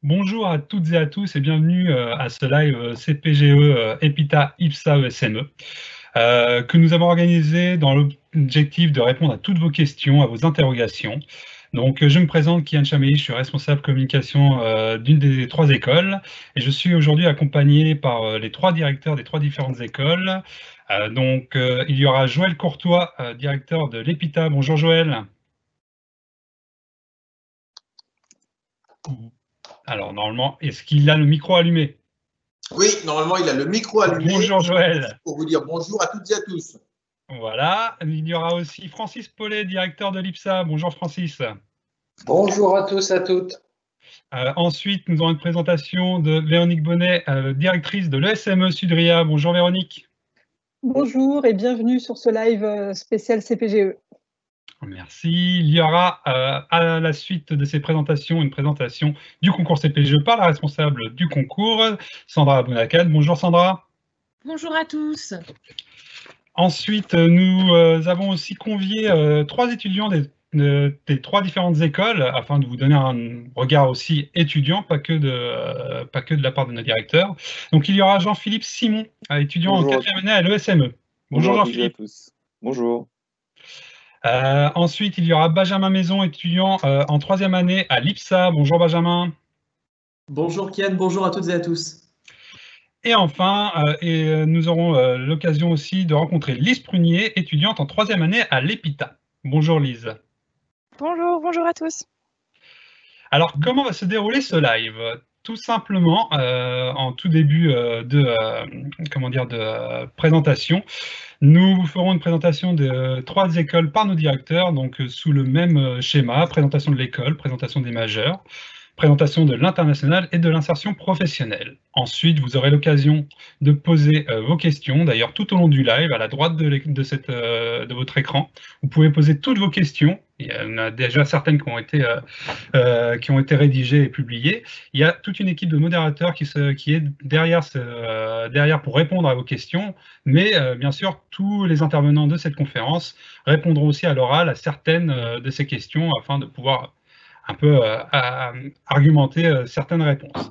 Bonjour à toutes et à tous et bienvenue à ce live CPGE EPITA IPSA ESME que nous avons organisé dans l'objectif de répondre à toutes vos questions, à vos interrogations. Donc je me présente, Kian Chamei, je suis responsable communication d'une des trois écoles et je suis aujourd'hui accompagné par les trois directeurs des trois différentes écoles. Il y aura Joël Courtois, directeur de l'EPITA. Bonjour Joël. Alors normalement, est-ce qu'il a le micro allumé? Oui, normalement, il a le micro allumé. Bonjour Joël. Pour vous dire bonjour à toutes et à tous. Voilà, il y aura aussi Francis Paulet, directeur de l'IPSA. Bonjour Francis. Bonjour à tous et à toutes. Ensuite, nous aurons une présentation de Véronique Bonnet, directrice de l'ESME Sudria. Bonjour Véronique. Bonjour et bienvenue sur ce live spécial CPGE. Merci. Il y aura à la suite de ces présentations une présentation du concours CPGE par la responsable du concours, Sandra Abounakad. Bonjour Sandra. Bonjour à tous. Ensuite, nous avons aussi convié trois étudiants des trois différentes écoles afin de vous donner un regard aussi étudiant, pas que de la part de nos directeurs. Donc il y aura Jean-Philippe Simon, étudiant en 4e année à l'ESME. Bonjour Jean-Philippe. Bonjour. Ensuite, il y aura Benjamin Maison, étudiant en 3e année à l'IPSA. Bonjour Benjamin. Bonjour Kian, bonjour à toutes et à tous. Et enfin, nous aurons l'occasion aussi de rencontrer Lise Prunier, étudiante en 3e année à l'EPITA. Bonjour Lise. Bonjour à tous. Alors, comment va se dérouler ce live? Tout simplement, en tout début de présentation, nous vous ferons une présentation de trois écoles par nos directeurs, donc sous le même schéma, présentation de l'école, présentation des majeurs, présentation de l'international et de l'insertion professionnelle. Ensuite, vous aurez l'occasion de poser vos questions, d'ailleurs tout au long du live, à la droite de votre écran. Vous pouvez poser toutes vos questions. Il y en a déjà certaines qui ont été rédigées et publiées. Il y a toute une équipe de modérateurs qui est derrière pour répondre à vos questions, mais bien sûr, tous les intervenants de cette conférence répondront aussi à l'oral à certaines de ces questions afin de pouvoir un peu argumenter certaines réponses.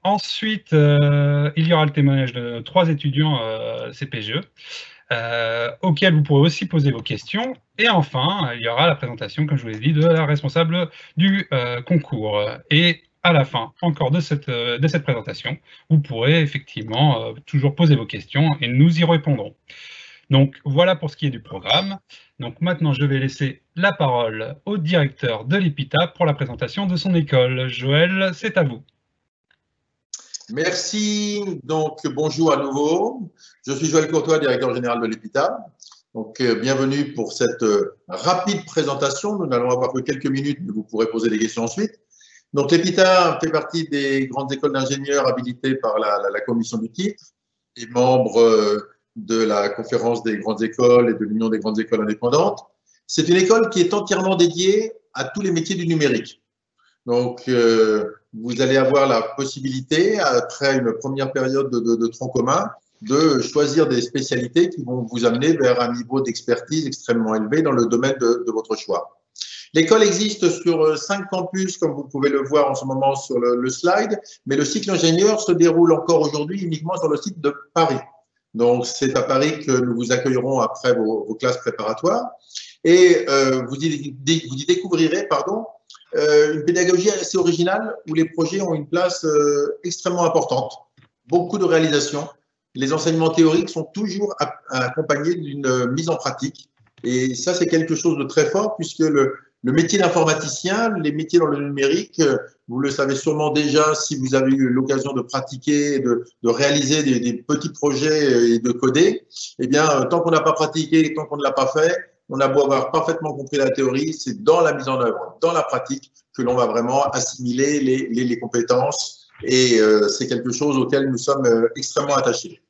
Ensuite, il y aura le témoignage de trois étudiants CPGE, auxquels vous pourrez aussi poser vos questions. Et enfin, il y aura la présentation, comme je vous l'ai dit, de la responsable du concours. Et à la fin encore de cette présentation, vous pourrez effectivement toujours poser vos questions et nous y répondrons. Donc voilà pour ce qui est du programme. Donc maintenant, je vais laisser la parole au directeur de l'EPITA pour la présentation de son école. Joël, c'est à vous. Merci. Donc bonjour à nouveau. Je suis Joël Courtois, directeur général de l'EPITA. Donc bienvenue pour cette rapide présentation. Nous n'allons avoir que quelques minutes, mais vous pourrez poser des questions ensuite. Donc l'EPITA fait partie des grandes écoles d'ingénieurs habilitées par la commission du titre et membre de la conférence des grandes écoles et de l'union des grandes écoles indépendantes. C'est une école qui est entièrement dédiée à tous les métiers du numérique. Donc, vous allez avoir la possibilité, après une première période de tronc commun, de choisir des spécialités qui vont vous amener vers un niveau d'expertise extrêmement élevé dans le domaine de votre choix. L'école existe sur 5 campus, comme vous pouvez le voir en ce moment sur le slide, mais le cycle ingénieur se déroule encore aujourd'hui uniquement sur le site de Paris. Donc, c'est à Paris que nous vous accueillerons après vos classes préparatoires. Et vous y découvrirez une pédagogie assez originale où les projets ont une place extrêmement importante. Beaucoup de réalisations. Les enseignements théoriques sont toujours accompagnés d'une mise en pratique. Et ça, c'est quelque chose de très fort puisque le métier d'informaticien, les métiers dans le numérique, vous le savez sûrement déjà si vous avez eu l'occasion de pratiquer, de réaliser des petits projets et de coder. Eh bien, tant qu'on n'a pas pratiqué, tant qu'on ne l'a pas fait, on a beau avoir parfaitement compris la théorie, c'est dans la mise en œuvre, dans la pratique, que l'on va vraiment assimiler les compétences. Et c'est quelque chose auquel nous sommes extrêmement attachés.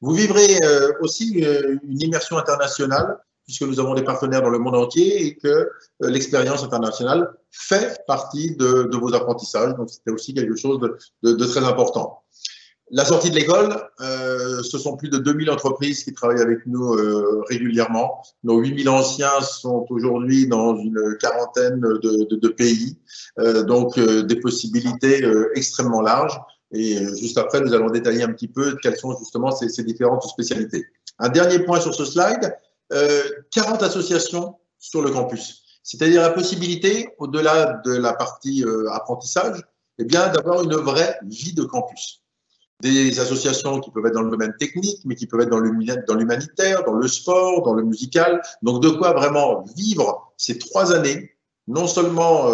Vous vivrez aussi une immersion internationale, puisque nous avons des partenaires dans le monde entier et que l'expérience internationale fait partie de vos apprentissages. Donc, c'était aussi quelque chose de très important. La sortie de l'école, ce sont plus de 2000 entreprises qui travaillent avec nous régulièrement. Nos 8000 anciens sont aujourd'hui dans une quarantaine de pays, donc des possibilités extrêmement larges. Et juste après, nous allons détailler un petit peu quelles sont justement ces différentes spécialités. Un dernier point sur ce slide, 40 associations sur le campus. C'est-à-dire la possibilité, au-delà de la partie apprentissage, eh bien, d'avoir une vraie vie de campus. Des associations qui peuvent être dans le domaine technique, mais qui peuvent être dans l'humanitaire, dans le sport, dans le musical. Donc, de quoi vraiment vivre ces 3 années, non seulement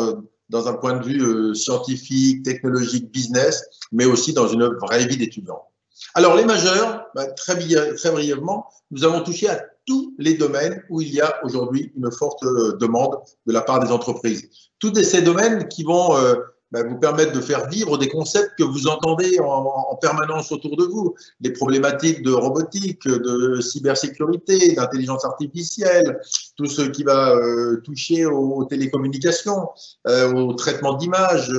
dans un point de vue scientifique, technologique, business, mais aussi dans une vraie vie d'étudiant. Alors, les majeurs, très brièvement, nous avons touché à tous les domaines où il y a aujourd'hui une forte demande de la part des entreprises. Tous ces domaines qui vont vous permettre de faire vivre des concepts que vous entendez en permanence autour de vous. Les problématiques de robotique, de cybersécurité, d'intelligence artificielle, tout ce qui va toucher aux télécommunications, au traitement d'images.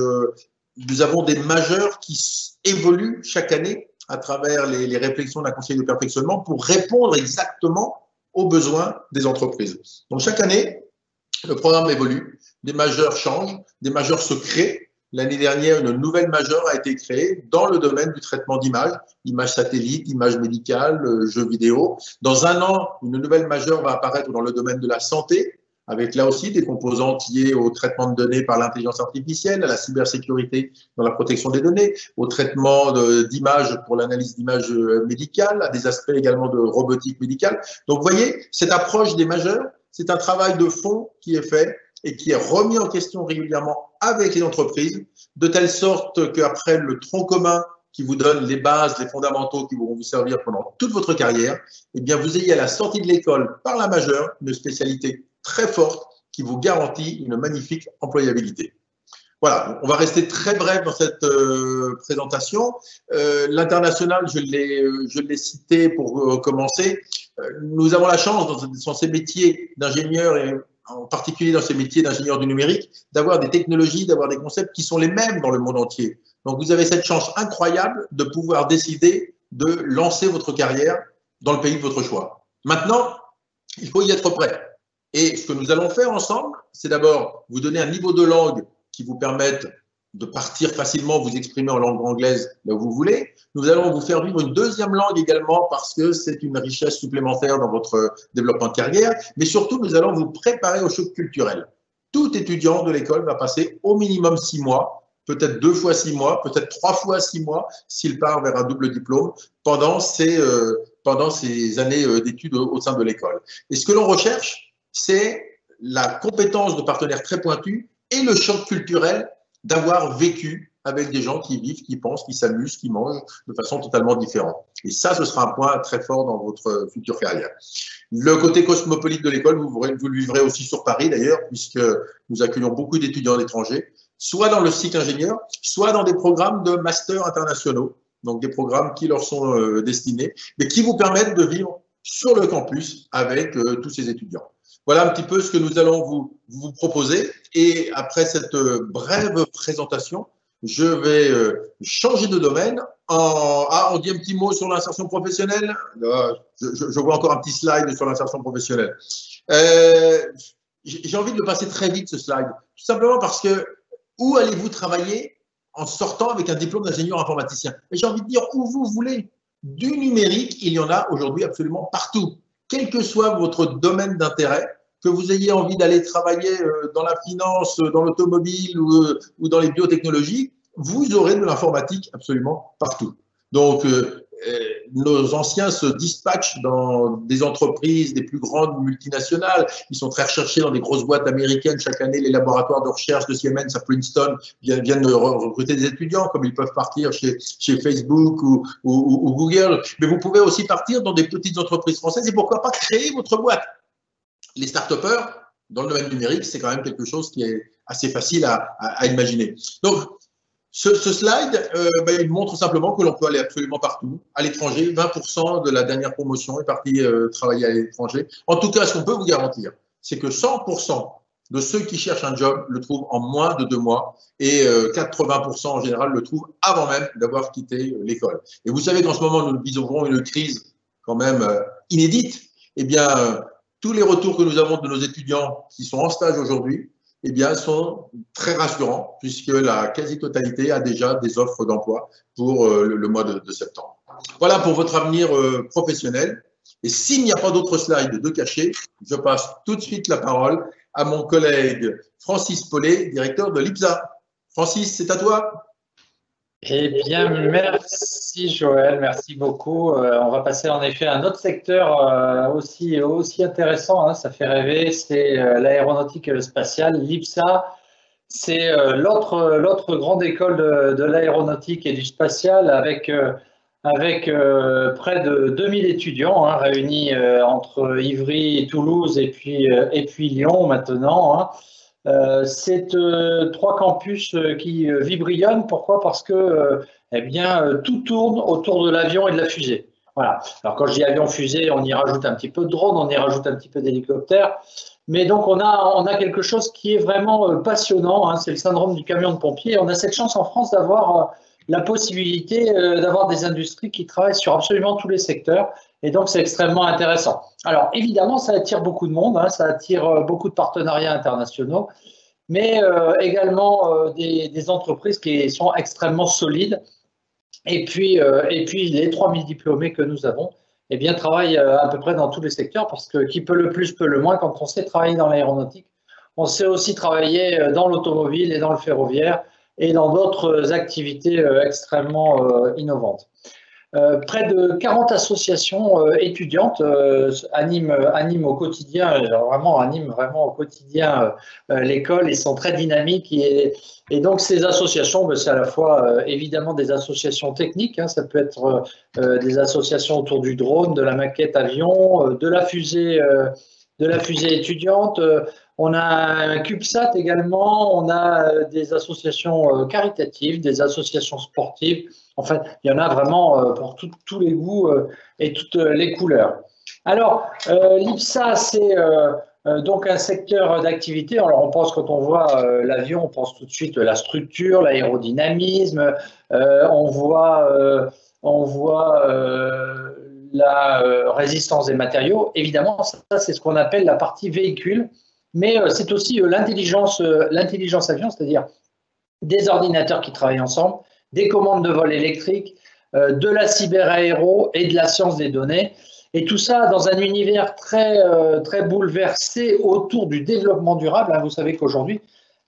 Nous avons des majeurs qui évoluent chaque année à travers les réflexions d'un conseil de perfectionnement pour répondre exactement aux besoins des entreprises. Donc chaque année, le programme évolue, des majeurs changent, des majeurs se créent. L'année dernière, une nouvelle majeure a été créée dans le domaine du traitement d'images, images satellites, images médicales, jeux vidéo. Dans 1 an, une nouvelle majeure va apparaître dans le domaine de la santé, avec là aussi des composantes liées au traitement de données par l'intelligence artificielle, à la cybersécurité dans la protection des données, au traitement d'images pour l'analyse d'images médicales, à des aspects également de robotique médicale. Donc, vous voyez, cette approche des majeurs, c'est un travail de fond qui est fait et qui est remis en question régulièrement avec les entreprises, de telle sorte qu'après le tronc commun qui vous donne les bases, les fondamentaux qui vont vous servir pendant toute votre carrière, eh bien vous ayez à la sortie de l'école par la majeure une spécialité très forte qui vous garantit une magnifique employabilité. Voilà, on va rester très bref dans cette présentation. L'international, je l'ai cité pour commencer. Nous avons la chance dans ces métiers d'ingénieur et en particulier dans ces métiers d'ingénieur du numérique, d'avoir des technologies, d'avoir des concepts qui sont les mêmes dans le monde entier. Donc, vous avez cette chance incroyable de pouvoir décider de lancer votre carrière dans le pays de votre choix. Maintenant, il faut y être prêt. Et ce que nous allons faire ensemble, c'est d'abord vous donner un niveau de langue qui vous permette de partir facilement, vous exprimer en langue anglaise là où vous voulez. Nous allons vous faire vivre une deuxième langue également parce que c'est une richesse supplémentaire dans votre développement de carrière. Mais surtout, nous allons vous préparer au choc culturel. Tout étudiant de l'école va passer au minimum 6 mois, peut-être 2 fois 6 mois, peut-être 3 fois 6 mois s'il part vers un double diplôme pendant ces années d'études au sein de l'école. Et ce que l'on recherche, c'est la compétence de partenaires très pointus et le choc culturel d'avoir vécu avec des gens qui vivent, qui pensent, qui s'amusent, qui mangent de façon totalement différente. Et ça, ce sera un point très fort dans votre future carrière. Le côté cosmopolite de l'école, vous le vivrez aussi sur Paris d'ailleurs, puisque nous accueillons beaucoup d'étudiants étrangers, soit dans le cycle ingénieur, soit dans des programmes de master internationaux, donc des programmes qui leur sont destinés, mais qui vous permettent de vivre sur le campus avec tous ces étudiants. Voilà un petit peu ce que nous allons vous proposer. Et après cette brève présentation, je vais changer de domaine. On dit un petit mot sur l'insertion professionnelle. Je vois encore un petit slide sur l'insertion professionnelle. J'ai envie de le passer très vite, ce slide. Tout simplement parce que où allez-vous travailler en sortant avec un diplôme d'ingénieur informaticien? Et j'ai envie de dire où vous voulez. Du numérique, il y en a aujourd'hui absolument partout. Quel que soit votre domaine d'intérêt, que vous ayez envie d'aller travailler dans la finance, dans l'automobile ou dans les biotechnologies, vous aurez de l'informatique absolument partout. Donc, nos anciens se dispatchent dans des entreprises, des plus grandes multinationales. Ils sont très recherchés dans des grosses boîtes américaines. Chaque année, les laboratoires de recherche de Siemens à Princeton viennent recruter des étudiants, comme ils peuvent partir chez Facebook ou Google. Mais vous pouvez aussi partir dans des petites entreprises françaises et pourquoi pas créer votre boîte. Les start-upers, dans le domaine numérique, c'est quand même quelque chose qui est assez facile à imaginer. Donc, ce slide, il montre simplement que l'on peut aller absolument partout. À l'étranger, 20% de la dernière promotion est partie travailler à l'étranger. En tout cas, ce qu'on peut vous garantir, c'est que 100% de ceux qui cherchent un job le trouvent en moins de 2 mois et 80% en général le trouvent avant même d'avoir quitté l'école. Et vous savez qu'en ce moment, nous vivrons une crise quand même inédite. Eh bien, tous les retours que nous avons de nos étudiants qui sont en stage aujourd'hui, eh bien, sont très rassurants puisque la quasi-totalité a déjà des offres d'emploi pour le mois de septembre. Voilà pour votre avenir professionnel. Et s'il n'y a pas d'autres slides de cachés, je passe tout de suite la parole à mon collègue Francis Paulet, directeur de l'IPSA. Francis, c'est à toi. Eh bien, merci Joël, merci beaucoup. On va passer en effet à un autre secteur aussi intéressant, hein, ça fait rêver, c'est l'aéronautique spatiale. L'IPSA, c'est l'autre grande école de l'aéronautique et du spatial avec près de 2000 étudiants hein, réunis entre Ivry, Toulouse et puis Lyon maintenant. Hein. C'est 3 campus qui vibrillonnent. Pourquoi? Parce que eh bien, tout tourne autour de l'avion et de la fusée. Voilà. Alors quand je dis avion fusée, on y rajoute un petit peu de drone, on y rajoute un petit peu d'hélicoptère. Mais donc on a quelque chose qui est vraiment passionnant. Hein, c'est le syndrome du camion de pompier. On a cette chance en France d'avoir la possibilité d'avoir des industries qui travaillent sur absolument tous les secteurs. Et donc, c'est extrêmement intéressant. Alors, évidemment, ça attire beaucoup de monde, hein, ça attire beaucoup de partenariats internationaux, mais également des entreprises qui sont extrêmement solides. Et puis les 3000 diplômés que nous avons, eh bien, travaillent à peu près dans tous les secteurs, parce que qui peut le plus, peut le moins. Quand on sait travailler dans l'aéronautique, on sait aussi travailler dans l'automobile et dans le ferroviaire, et dans d'autres activités extrêmement innovantes. Près de 40 associations étudiantes animent au quotidien, animent vraiment au quotidien l'école et sont très dynamiques. Et donc ces associations, c'est à la fois évidemment des associations techniques, hein, ça peut être des associations autour du drone, de la maquette avion, de la fusée étudiante. On a un CubeSat également, on a des associations caritatives, des associations sportives. Enfin, il y en a vraiment pour tous les goûts et toutes les couleurs. Alors, l'IPSA, c'est donc un secteur d'activité. Alors, on pense, quand on voit l'avion, on pense tout de suite la structure, l'aérodynamisme, on voit la résistance des matériaux. Évidemment, ça, c'est ce qu'on appelle la partie véhicule. Mais c'est aussi l'intelligence avion, c'est-à-dire des ordinateurs qui travaillent ensemble, des commandes de vol électriques, de la cyberaéro et de la science des données. Et tout ça dans un univers très bouleversé autour du développement durable. Vous savez qu'aujourd'hui,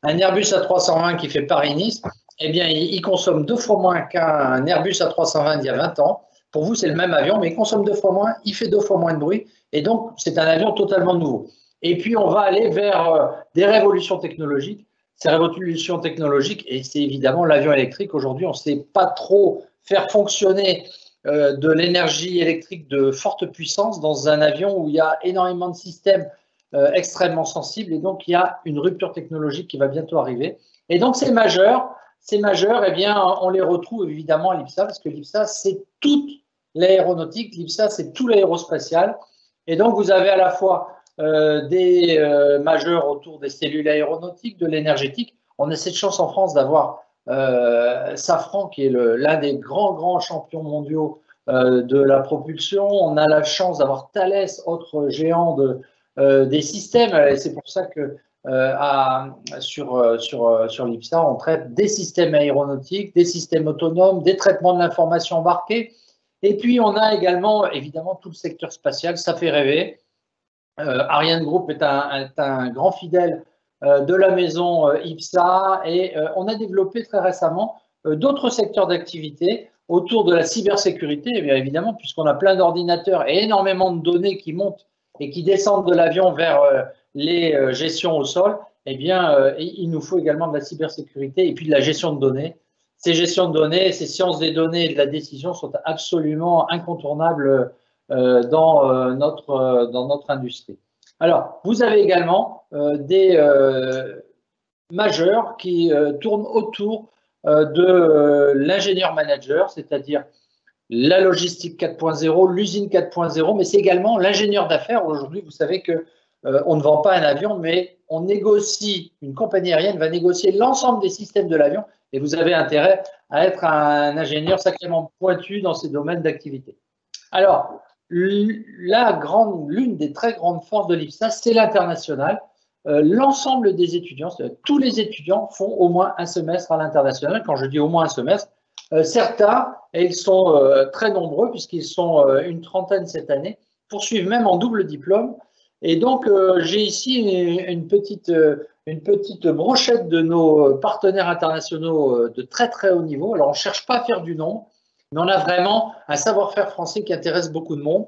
un Airbus A320 qui fait Paris-Nice, eh bien, il consomme 2 fois moins qu'un Airbus A320 d'il y a 20 ans. Pour vous, c'est le même avion, mais il consomme 2 fois moins, il fait 2 fois moins de bruit. Et donc, c'est un avion totalement nouveau. Et puis, on va aller vers des révolutions technologiques. Ces révolutions technologiques, et c'est évidemment l'avion électrique. Aujourd'hui, on ne sait pas trop faire fonctionner de l'énergie électrique de forte puissance dans un avion où il y a énormément de systèmes extrêmement sensibles. Et donc, il y a une rupture technologique qui va bientôt arriver. Et donc, ces majeurs, eh bien, on les retrouve évidemment à l'IPSA, parce que l'IPSA, c'est toute l'aéronautique. L'IPSA, c'est tout l'aérospatial. Et donc, vous avez à la fois des majeurs autour des cellules aéronautiques, de l'énergétique. On a cette chance en France d'avoir Safran, qui est l'un des grands champions mondiaux de la propulsion. On a la chance d'avoir Thales, autre géant des systèmes. Et c'est pour ça que sur l'IPSA, on traite des systèmes aéronautiques, des systèmes autonomes, des traitements de l'information embarquée. Et puis, on a également, évidemment, tout le secteur spatial. Ça fait rêver. Ariane Group est un grand fidèle de la maison IPSA, et on a développé très récemment d'autres secteurs d'activité autour de la cybersécurité, et bien évidemment, puisqu'on a plein d'ordinateurs et énormément de données qui montent et qui descendent de l'avion vers les gestions au sol. Eh bien, il nous faut également de la cybersécurité et puis de la gestion de données. Ces gestions de données, ces sciences des données et de la décision sont absolument incontournables dans notre industrie. Alors, vous avez également des majeurs qui tournent autour de l'ingénieur manager, c'est-à-dire la logistique 4.0, l'usine 4.0, mais c'est également l'ingénieur d'affaires. Aujourd'hui, vous savez que on ne vend pas un avion, mais on négocie, une compagnie aérienne va négocier l'ensemble des systèmes de l'avion et vous avez intérêt à être un ingénieur sacrément pointu dans ces domaines d'activité. Alors, l'une des très grandes forces de l'IPSA, c'est l'international. L'ensemble des étudiants, tous les étudiants font au moins un semestre à l'international. Quand je dis au moins un semestre, certains, et ils sont très nombreux puisqu'ils sont une trentaine cette année, poursuivent même en double diplôme. Et donc, j'ai ici une petite brochette de nos partenaires internationaux de très très haut niveau. Alors, on ne cherche pas à faire du nombre, mais on a vraiment un savoir-faire français qui intéresse beaucoup de monde.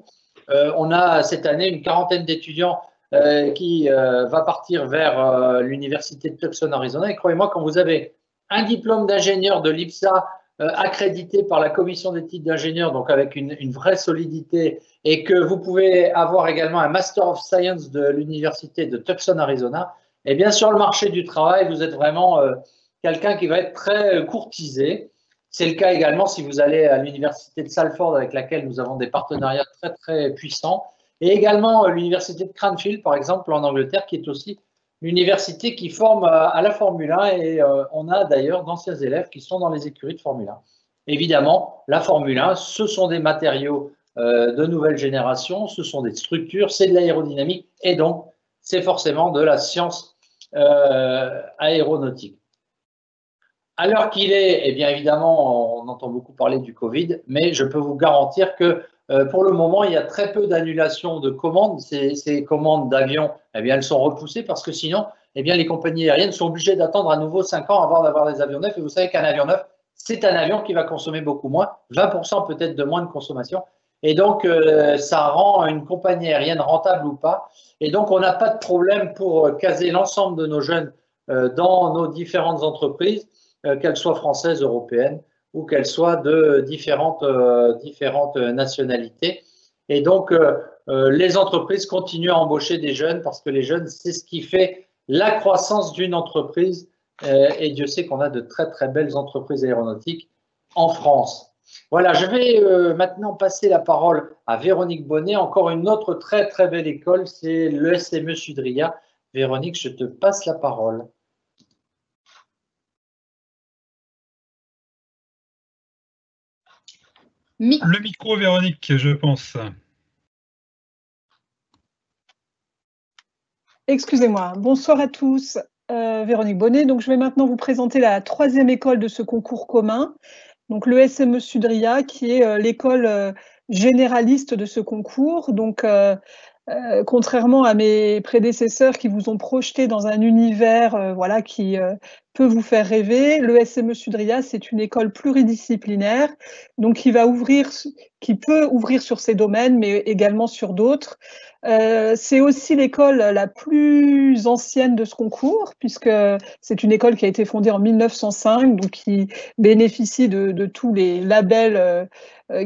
On a cette année une quarantaine d'étudiants qui va partir vers l'université de Tucson, Arizona. Et croyez-moi, quand vous avez un diplôme d'ingénieur de l'IPSA accrédité par la commission des titres d'ingénieur, donc avec une vraie solidité, et que vous pouvez avoir également un Master of Science de l'université de Tucson, Arizona, et bien sur le marché du travail, vous êtes vraiment quelqu'un qui va être très courtisé. C'est le cas également si vous allez à l'université de Salford, avec laquelle nous avons des partenariats très très puissants, et également l'université de Cranfield, par exemple, en Angleterre, qui est aussi l'université qui forme à la Formule 1 et on a d'ailleurs d'anciens élèves qui sont dans les écuries de Formule 1. Évidemment, la Formule 1, ce sont des matériaux de nouvelle génération, ce sont des structures, c'est de l'aérodynamique et donc c'est forcément de la science aéronautique. À l'heure qu'il est, eh bien évidemment, on entend beaucoup parler du Covid, mais je peux vous garantir que pour le moment, il y a très peu d'annulations de commandes. Ces commandes d'avions, eh bien, elles sont repoussées parce que sinon, eh bien, les compagnies aériennes sont obligées d'attendre à nouveau 5 ans avant d'avoir des avions neufs. Et vous savez qu'un avion neuf, c'est un avion qui va consommer beaucoup moins, 20% peut-être de moins de consommation. Et donc, ça rend une compagnie aérienne rentable ou pas. Et donc, on n'a pas de problème pour caser l'ensemble de nos jeunes dans nos différentes entreprises, qu'elles soient françaises, européennes, ou qu'elles soient de différentes nationalités. Et donc, les entreprises continuent à embaucher des jeunes parce que les jeunes, c'est ce qui fait la croissance d'une entreprise. Et Dieu sait qu'on a de très, très belles entreprises aéronautiques en France. Voilà, je vais maintenant passer la parole à Véronique Bonnet. Encore une autre très, très belle école, c'est le SME Sudria. Véronique, je te passe la parole. Le micro, Véronique, je pense. Excusez-moi. Bonsoir à tous. Véronique Bonnet. Donc, je vais maintenant vous présenter la troisième école de ce concours commun. Donc, le SME Sudria, qui est l'école généraliste de ce concours. Donc, contrairement à mes prédécesseurs qui vous ont projeté dans un univers voilà, qui peut vous faire rêver, le SME Sudria, c'est une école pluridisciplinaire, donc qui peut ouvrir sur ces domaines, mais également sur d'autres. C'est aussi l'école la plus ancienne de ce concours, puisque c'est une école qui a été fondée en 1905, donc qui bénéficie de tous les labels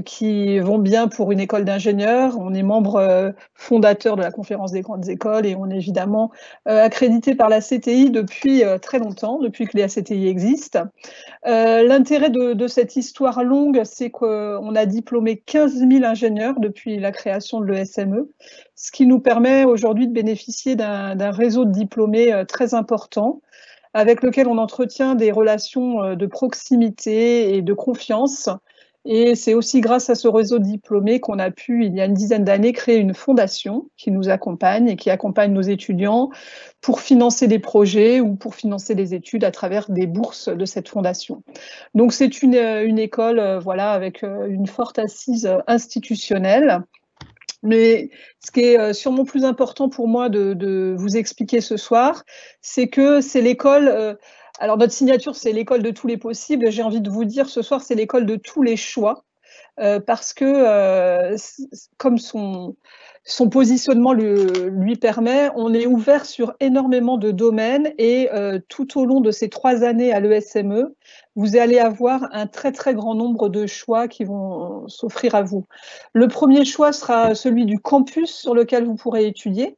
qui vont bien pour une école d'ingénieurs. On est membre fondateur de la Conférence des grandes écoles et on est évidemment accrédité par la CTI depuis très longtemps, depuis que les CTI existent. L'intérêt de cette histoire longue, c'est qu'on a diplômé 15 000 ingénieurs depuis la création de l'ESME, ce qui nous permet aujourd'hui de bénéficier d'un réseau de diplômés très important, avec lequel on entretient des relations de proximité et de confiance. Et c'est aussi grâce à ce réseau de diplômés qu'on a pu, il y a une dizaine d'années, créer une fondation qui nous accompagne et qui accompagne nos étudiants pour financer des projets ou pour financer des études à travers des bourses de cette fondation. Donc c'est une école voilà, avec une forte assise institutionnelle. Mais ce qui est sûrement plus important pour moi de vous expliquer ce soir, c'est que c'est l'école... alors notre signature, c'est l'école de tous les possibles. J'ai envie de vous dire ce soir, c'est l'école de tous les choix. Parce que, comme son positionnement lui permet, on est ouvert sur énormément de domaines et tout au long de ces 3 années à l'ESME, vous allez avoir un très très grand nombre de choix qui vont s'offrir à vous. Le premier choix sera celui du campus sur lequel vous pourrez étudier,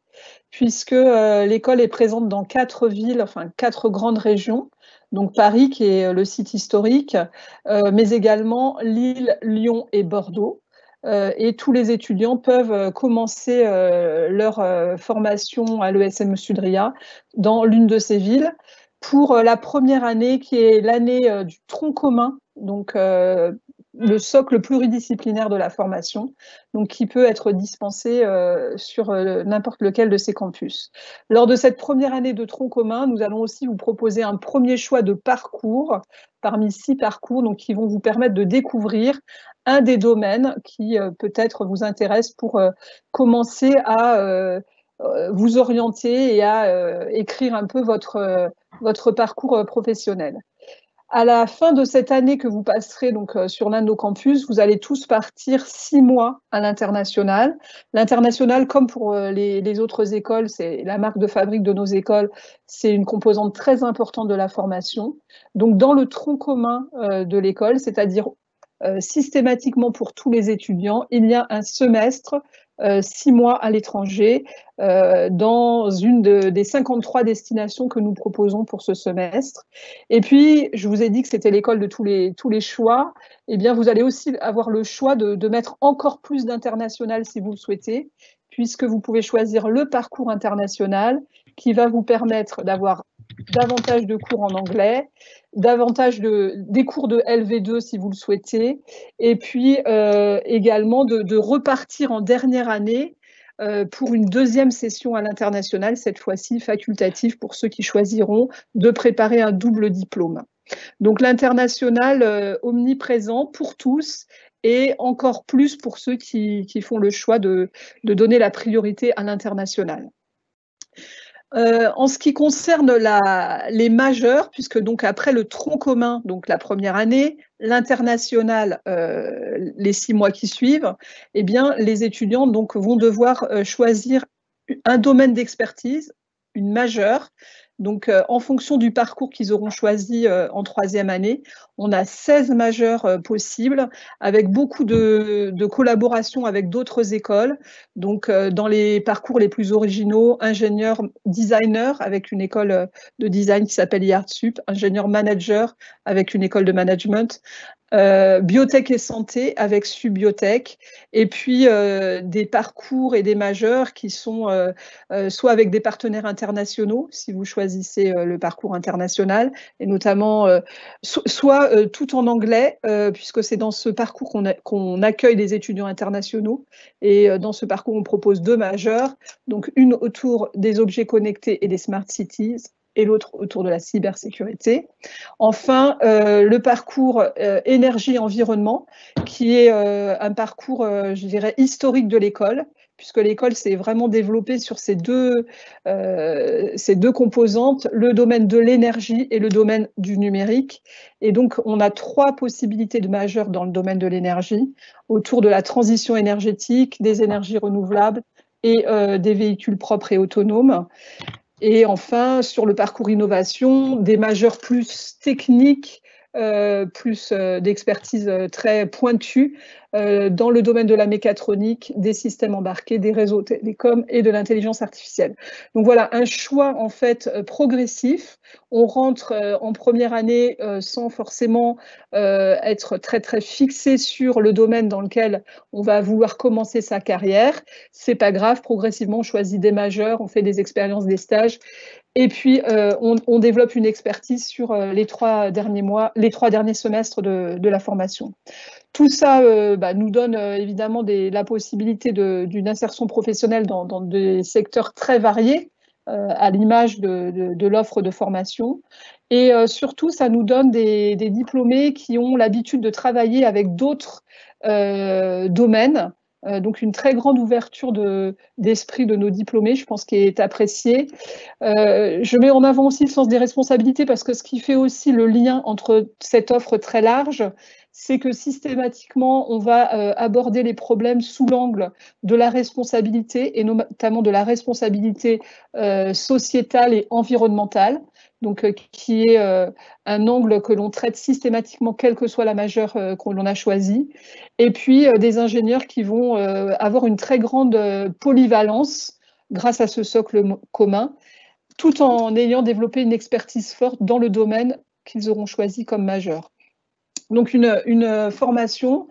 puisque l'école est présente dans 4 villes, enfin 4 grandes régions. Donc Paris, qui est le site historique, mais également Lille, Lyon et Bordeaux. et tous les étudiants peuvent commencer leur formation à l'ESME Sudria dans l'une de ces villes pour la première année qui est l'année du tronc commun, donc le socle pluridisciplinaire de la formation, donc qui peut être dispensé sur n'importe lequel de ces campus. Lors de cette première année de tronc commun, nous allons aussi vous proposer un premier choix de parcours parmi 6 parcours, donc qui vont vous permettre de découvrir un des domaines qui peut-être vous intéresse pour commencer à vous orienter et à écrire un peu votre parcours professionnel. À la fin de cette année que vous passerez donc sur l'un de nos campus, vous allez tous partir 6 mois à l'international. L'international, comme pour les autres écoles, c'est la marque de fabrique de nos écoles, c'est une composante très importante de la formation. Donc dans le tronc commun de l'école, c'est-à-dire systématiquement pour tous les étudiants, il y a un semestre, 6 mois à l'étranger, dans une des 53 destinations que nous proposons pour ce semestre. Et puis, je vous ai dit que c'était l'école de tous les choix. Eh bien, vous allez aussi avoir le choix de mettre encore plus d'international si vous le souhaitez, puisque vous pouvez choisir le parcours international qui va vous permettre d'avoir davantage de cours en anglais, davantage des cours de LV2 si vous le souhaitez, et puis également de repartir en dernière année pour une deuxième session à l'international, cette fois-ci facultative pour ceux qui choisiront de préparer un double diplôme. Donc l'international omniprésent pour tous et encore plus pour ceux qui font le choix de donner la priorité à l'international. En ce qui concerne les majeurs, puisque donc après le tronc commun, donc la première année, l'international, les 6 mois qui suivent, eh bien, les étudiants donc, vont devoir choisir un domaine d'expertise, une majeure. Donc, en fonction du parcours qu'ils auront choisi en 3e année, on a 16 majeurs possibles, avec beaucoup de collaboration avec d'autres écoles. Donc, dans les parcours les plus originaux, ingénieur designer avec une école de design qui s'appelle IARTSUP, ingénieur manager avec une école de management, biotech et santé avec Subbiotech, et puis des parcours et des majeurs qui sont soit avec des partenaires internationaux, si vous choisissez le parcours international, et notamment soit tout en anglais, puisque c'est dans ce parcours qu'on accueille des étudiants internationaux, et dans ce parcours on propose 2 majeurs, donc une autour des objets connectés et des smart cities, et l'autre autour de la cybersécurité. Enfin, le parcours énergie-environnement, qui est un parcours, je dirais, historique de l'école, puisque l'école s'est vraiment développée sur ces deux composantes, le domaine de l'énergie et le domaine du numérique. Et donc, on a 3 possibilités de majeurs dans le domaine de l'énergie, autour de la transition énergétique, des énergies renouvelables et des véhicules propres et autonomes. Et enfin, sur le parcours innovation, des majeurs plus techniques, plus d'expertise très pointue dans le domaine de la mécatronique, des systèmes embarqués, des réseaux télécoms et de l'intelligence artificielle. Donc voilà, un choix en fait progressif. On rentre en première année sans forcément être très très fixé sur le domaine dans lequel on va vouloir commencer sa carrière. C'est pas grave, progressivement on choisit des majeurs, on fait des expériences, des stages. Et puis, on développe une expertise sur les 3 derniers mois, les 3 derniers semestres de la formation. Tout ça nous donne évidemment la possibilité d'une insertion professionnelle dans des secteurs très variés, à l'image de l'offre de formation. Et surtout, ça nous donne des diplômés qui ont l'habitude de travailler avec d'autres domaines. Donc une très grande ouverture d'esprit de nos diplômés, je pense, qui est appréciée. Je mets en avant aussi le sens des responsabilités, parce que ce qui fait aussi le lien entre cette offre très large, c'est que systématiquement, on va aborder les problèmes sous l'angle de la responsabilité, et notamment de la responsabilité sociétale et environnementale. Donc, qui est un angle que l'on traite systématiquement, quelle que soit la majeure que l'on a choisie. Et puis, des ingénieurs qui vont avoir une très grande polyvalence grâce à ce socle commun, tout en ayant développé une expertise forte dans le domaine qu'ils auront choisi comme majeur. Donc, une formation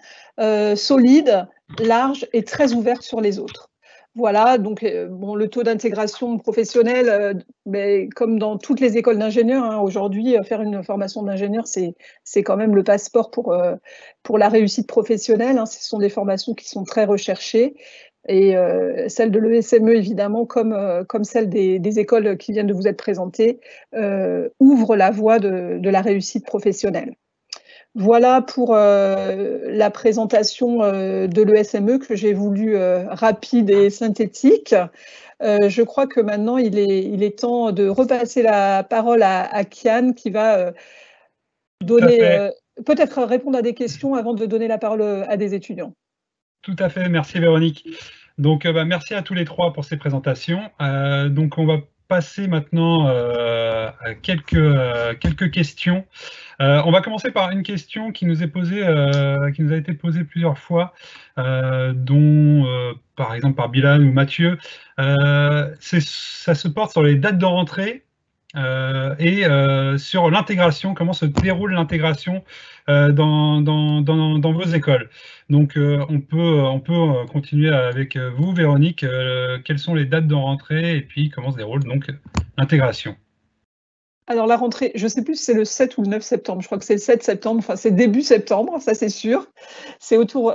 solide, large et très ouverte sur les autres. Voilà, donc bon, le taux d'intégration professionnelle, mais comme dans toutes les écoles d'ingénieurs, hein, aujourd'hui, faire une formation d'ingénieur, c'est quand même le passeport pour la réussite professionnelle. Hein. Ce sont des formations qui sont très recherchées. Et celle de l'ESME, évidemment, comme celle des écoles qui viennent de vous être présentées, ouvre la voie de la réussite professionnelle. Voilà pour la présentation de l'ESME que j'ai voulu rapide et synthétique. Je crois que maintenant, il est temps de repasser la parole à Kian qui va donner, peut-être répondre à des questions avant de donner la parole à des étudiants. Tout à fait, merci Véronique. Donc, merci à tous les trois pour ces présentations. Donc, on va passer maintenant à quelques questions. On va commencer par une question qui nous a été posée plusieurs fois, dont par exemple par Bilal ou Mathieu. Ça se porte sur les dates de rentrée et sur l'intégration, comment se déroule l'intégration dans vos écoles. Donc on peut continuer avec vous, Véronique. Quelles sont les dates de rentrée et puis comment se déroule donc l'intégration? Alors la rentrée, je ne sais plus si c'est le 7 ou le 9 septembre, je crois que c'est le 7 septembre, enfin c'est début septembre, ça c'est sûr. C'est autour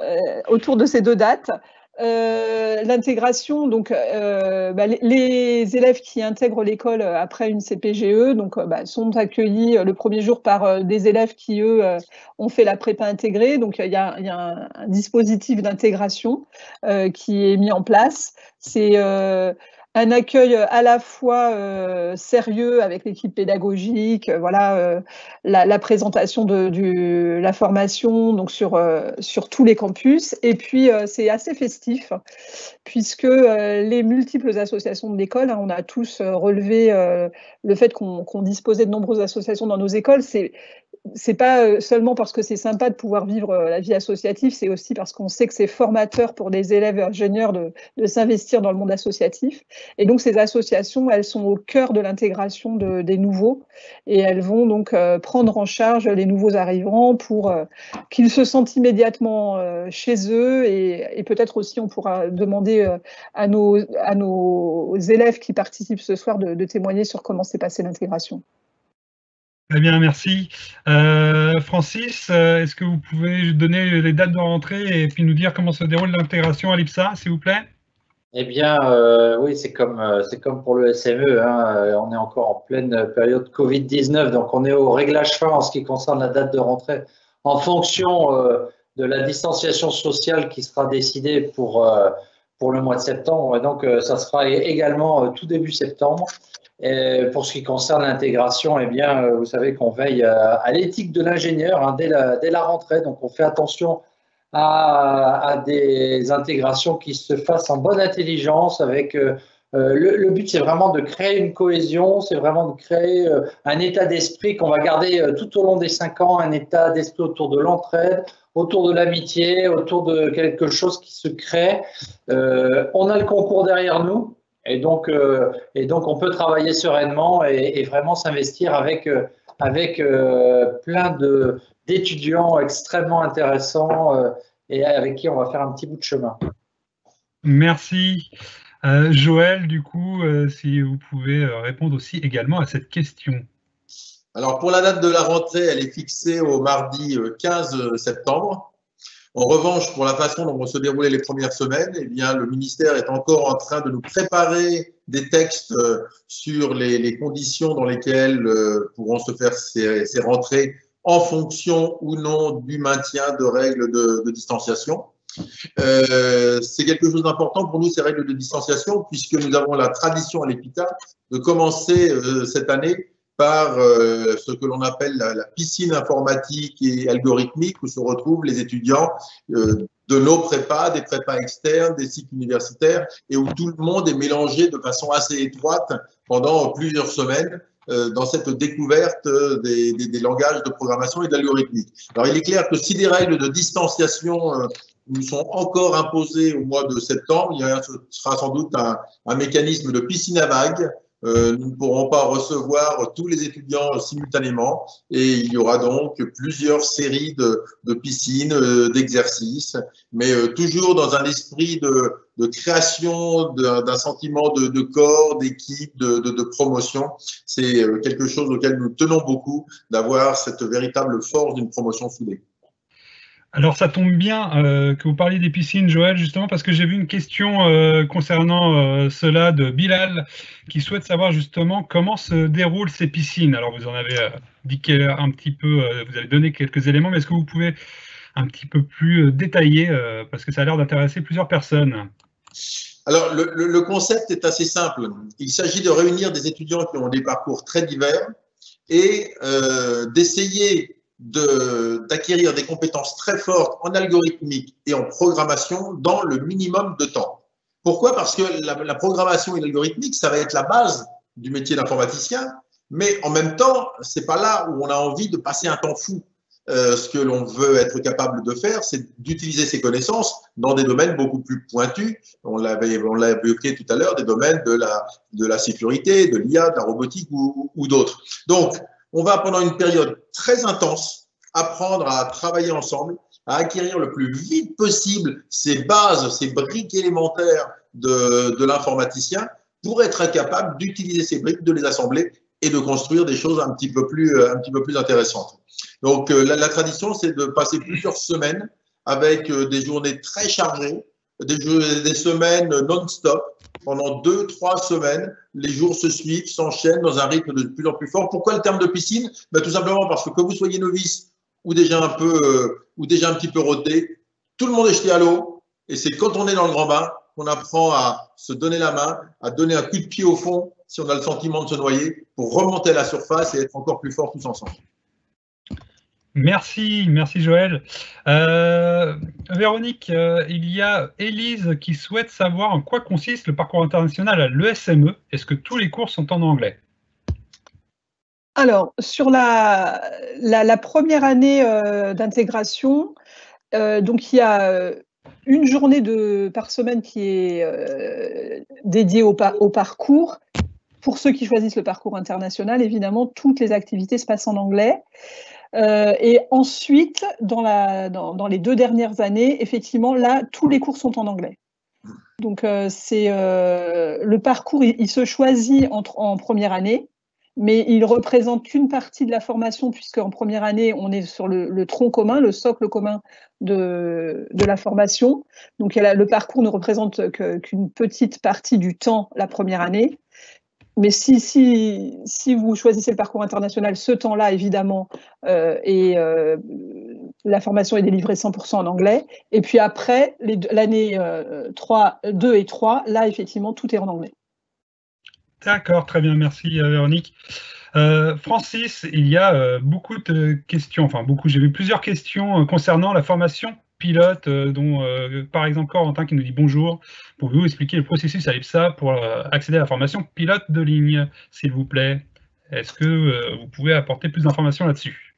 de ces deux dates. L'intégration, donc les élèves qui intègrent l'école après une CPGE donc, sont accueillis le premier jour par des élèves qui, eux, ont fait la prépa intégrée. Donc il y a un dispositif d'intégration qui est mis en place. C'est un accueil à la fois sérieux avec l'équipe pédagogique, voilà, la présentation de la formation donc sur tous les campus. Et puis, c'est assez festif puisque les multiples associations de l'école, hein, on a tous relevé le fait qu'on disposait de nombreuses associations dans nos écoles. C'est pas seulement parce que c'est sympa de pouvoir vivre la vie associative, c'est aussi parce qu'on sait que c'est formateur pour des élèves ingénieurs de s'investir dans le monde associatif. Et donc, ces associations, elles sont au cœur de l'intégration des nouveaux et elles vont donc prendre en charge les nouveaux arrivants pour qu'ils se sentent immédiatement chez eux et peut-être aussi on pourra demander à nos élèves qui participent ce soir de témoigner sur comment s'est passée l'intégration. Très bien, merci. Francis, est-ce que vous pouvez donner les dates de rentrée et puis nous dire comment se déroule l'intégration à l'IPSA, s'il vous plaît? Eh bien, oui, c'est comme pour le SME, hein, on est encore en pleine période Covid-19, donc on est au réglage fin en ce qui concerne la date de rentrée, en fonction de la distanciation sociale qui sera décidée pour le mois de septembre. Et donc, ça sera également tout début septembre. Et pour ce qui concerne l'intégration, eh bien, vous savez qu'on veille à l'éthique de l'ingénieur hein, dès la rentrée. Donc, on fait attention à des intégrations qui se fassent en bonne intelligence. Avec le but, c'est vraiment de créer une cohésion, c'est vraiment de créer un état d'esprit qu'on va garder tout au long des 5 ans, un état d'esprit autour de l'entraide, autour de l'amitié, autour de quelque chose qui se crée. On a le concours derrière nous. Et donc, on peut travailler sereinement et vraiment s'investir avec plein d'étudiants extrêmement intéressants et avec qui on va faire un petit bout de chemin. Merci. Joël, du coup, si vous pouvez répondre aussi également à cette question. Alors, pour la date de la rentrée, elle est fixée au mardi 15 septembre. En revanche, pour la façon dont vont se dérouler les premières semaines, eh bien, le ministère est encore en train de nous préparer des textes sur les conditions dans lesquelles pourront se faire ces rentrées en fonction ou non du maintien de règles de distanciation. C'est quelque chose d'important pour nous, ces règles de distanciation, puisque nous avons la tradition à l'EPITA de commencer cette année par ce que l'on appelle la piscine informatique et algorithmique, où se retrouvent les étudiants de nos prépas, des prépas externes, des cycles universitaires, et où tout le monde est mélangé de façon assez étroite pendant plusieurs semaines dans cette découverte des langages de programmation et d'algorithmique. Alors, il est clair que si des règles de distanciation nous sont encore imposées au mois de septembre, il y sera sans doute un mécanisme de piscine à vagues nous ne pourrons pas recevoir tous les étudiants simultanément et il y aura donc plusieurs séries de piscines, d'exercices, mais toujours dans un esprit de création d'un sentiment de corps, d'équipe, de promotion. C'est quelque chose auquel nous tenons beaucoup, d'avoir cette véritable force d'une promotion soudée. Alors ça tombe bien que vous parliez des piscines, Joël, justement parce que j'ai vu une question concernant cela de Bilal qui souhaite savoir justement comment se déroulent ces piscines. Alors vous en avez dit un petit peu, vous avez donné quelques éléments, mais est-ce que vous pouvez un petit peu plus détailler parce que ça a l'air d'intéresser plusieurs personnes. Alors le concept est assez simple. Il s'agit de réunir des étudiants qui ont des parcours très divers et d'essayer d'acquérir des compétences très fortes en algorithmique et en programmation dans le minimum de temps. Pourquoi? Parce que la programmation et l'algorithmique, ça va être la base du métier d'informaticien, mais en même temps, c'est pas là où on a envie de passer un temps fou. Ce que l'on veut être capable de faire, c'est d'utiliser ces connaissances dans des domaines beaucoup plus pointus. On l'a évoqué tout à l'heure, des domaines de la sécurité, de l'IA, de la robotique ou d'autres. Donc, on va pendant une période très intense apprendre à travailler ensemble, à acquérir le plus vite possible ces bases, ces briques élémentaires de l'informaticien pour être capable d'utiliser ces briques, de les assembler et de construire des choses un petit peu plus intéressantes. Donc la tradition, c'est de passer plusieurs semaines avec des journées très chargées, des semaines non-stop. Pendant 2-3 semaines, les jours se suivent, s'enchaînent dans un rythme de plus en plus fort. Pourquoi le terme de piscine? Tout simplement parce que vous soyez novice ou déjà un petit peu rodé, tout le monde est jeté à l'eau. Et c'est quand on est dans le grand bain qu'on apprend à se donner la main, à donner un coup de pied au fond si on a le sentiment de se noyer, pour remonter à la surface et être encore plus forts tous ensemble. Merci Joël. Véronique, il y a Élise qui souhaite savoir en quoi consiste le parcours international à l'ESME. Est-ce que tous les cours sont en anglais? Alors, sur la première année d'intégration, donc il y a une journée par semaine qui est dédiée au parcours. Pour ceux qui choisissent le parcours international, évidemment, toutes les activités se passent en anglais. Et ensuite, dans les 2 dernières années, effectivement, là, tous les cours sont en anglais. Donc, le parcours, il se choisit en première année, mais il représente qu'une partie de la formation, puisqu'en première année, on est sur le tronc commun, le socle commun de la formation. Donc, le parcours ne représente qu'une petite partie du temps la première année. Mais si vous choisissez le parcours international, ce temps-là, évidemment, la formation est délivrée 100% en anglais. Et puis après, l'année 2 et 3, là, effectivement, tout est en anglais. D'accord, très bien, merci Véronique. Francis, il y a beaucoup de questions, enfin beaucoup, j'ai vu plusieurs questions concernant la formation pilote, dont par exemple Corentin qui nous dit bonjour. Pouvez-vous expliquer le processus à l'IPSA pour accéder à la formation pilote de ligne, s'il vous plaît? Est-ce que vous pouvez apporter plus d'informations là-dessus?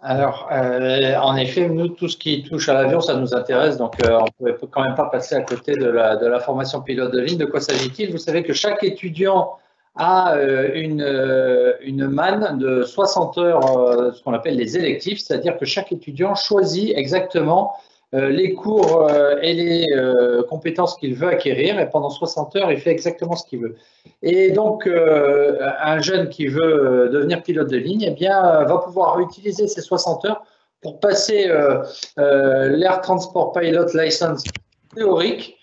Alors, en effet, nous, tout ce qui touche à l'avion, ça nous intéresse, donc on ne peut quand même pas passer à côté de la formation pilote de ligne. De quoi s'agit-il? Vous savez que chaque étudiant a une manne de 60 heures, ce qu'on appelle les électifs, c'est-à-dire que chaque étudiant choisit exactement les cours et les compétences qu'il veut acquérir, et pendant 60 heures, il fait exactement ce qu'il veut. Et donc, un jeune qui veut devenir pilote de ligne, eh bien, va pouvoir utiliser ces 60 heures pour passer l'Air Transport Pilot License théorique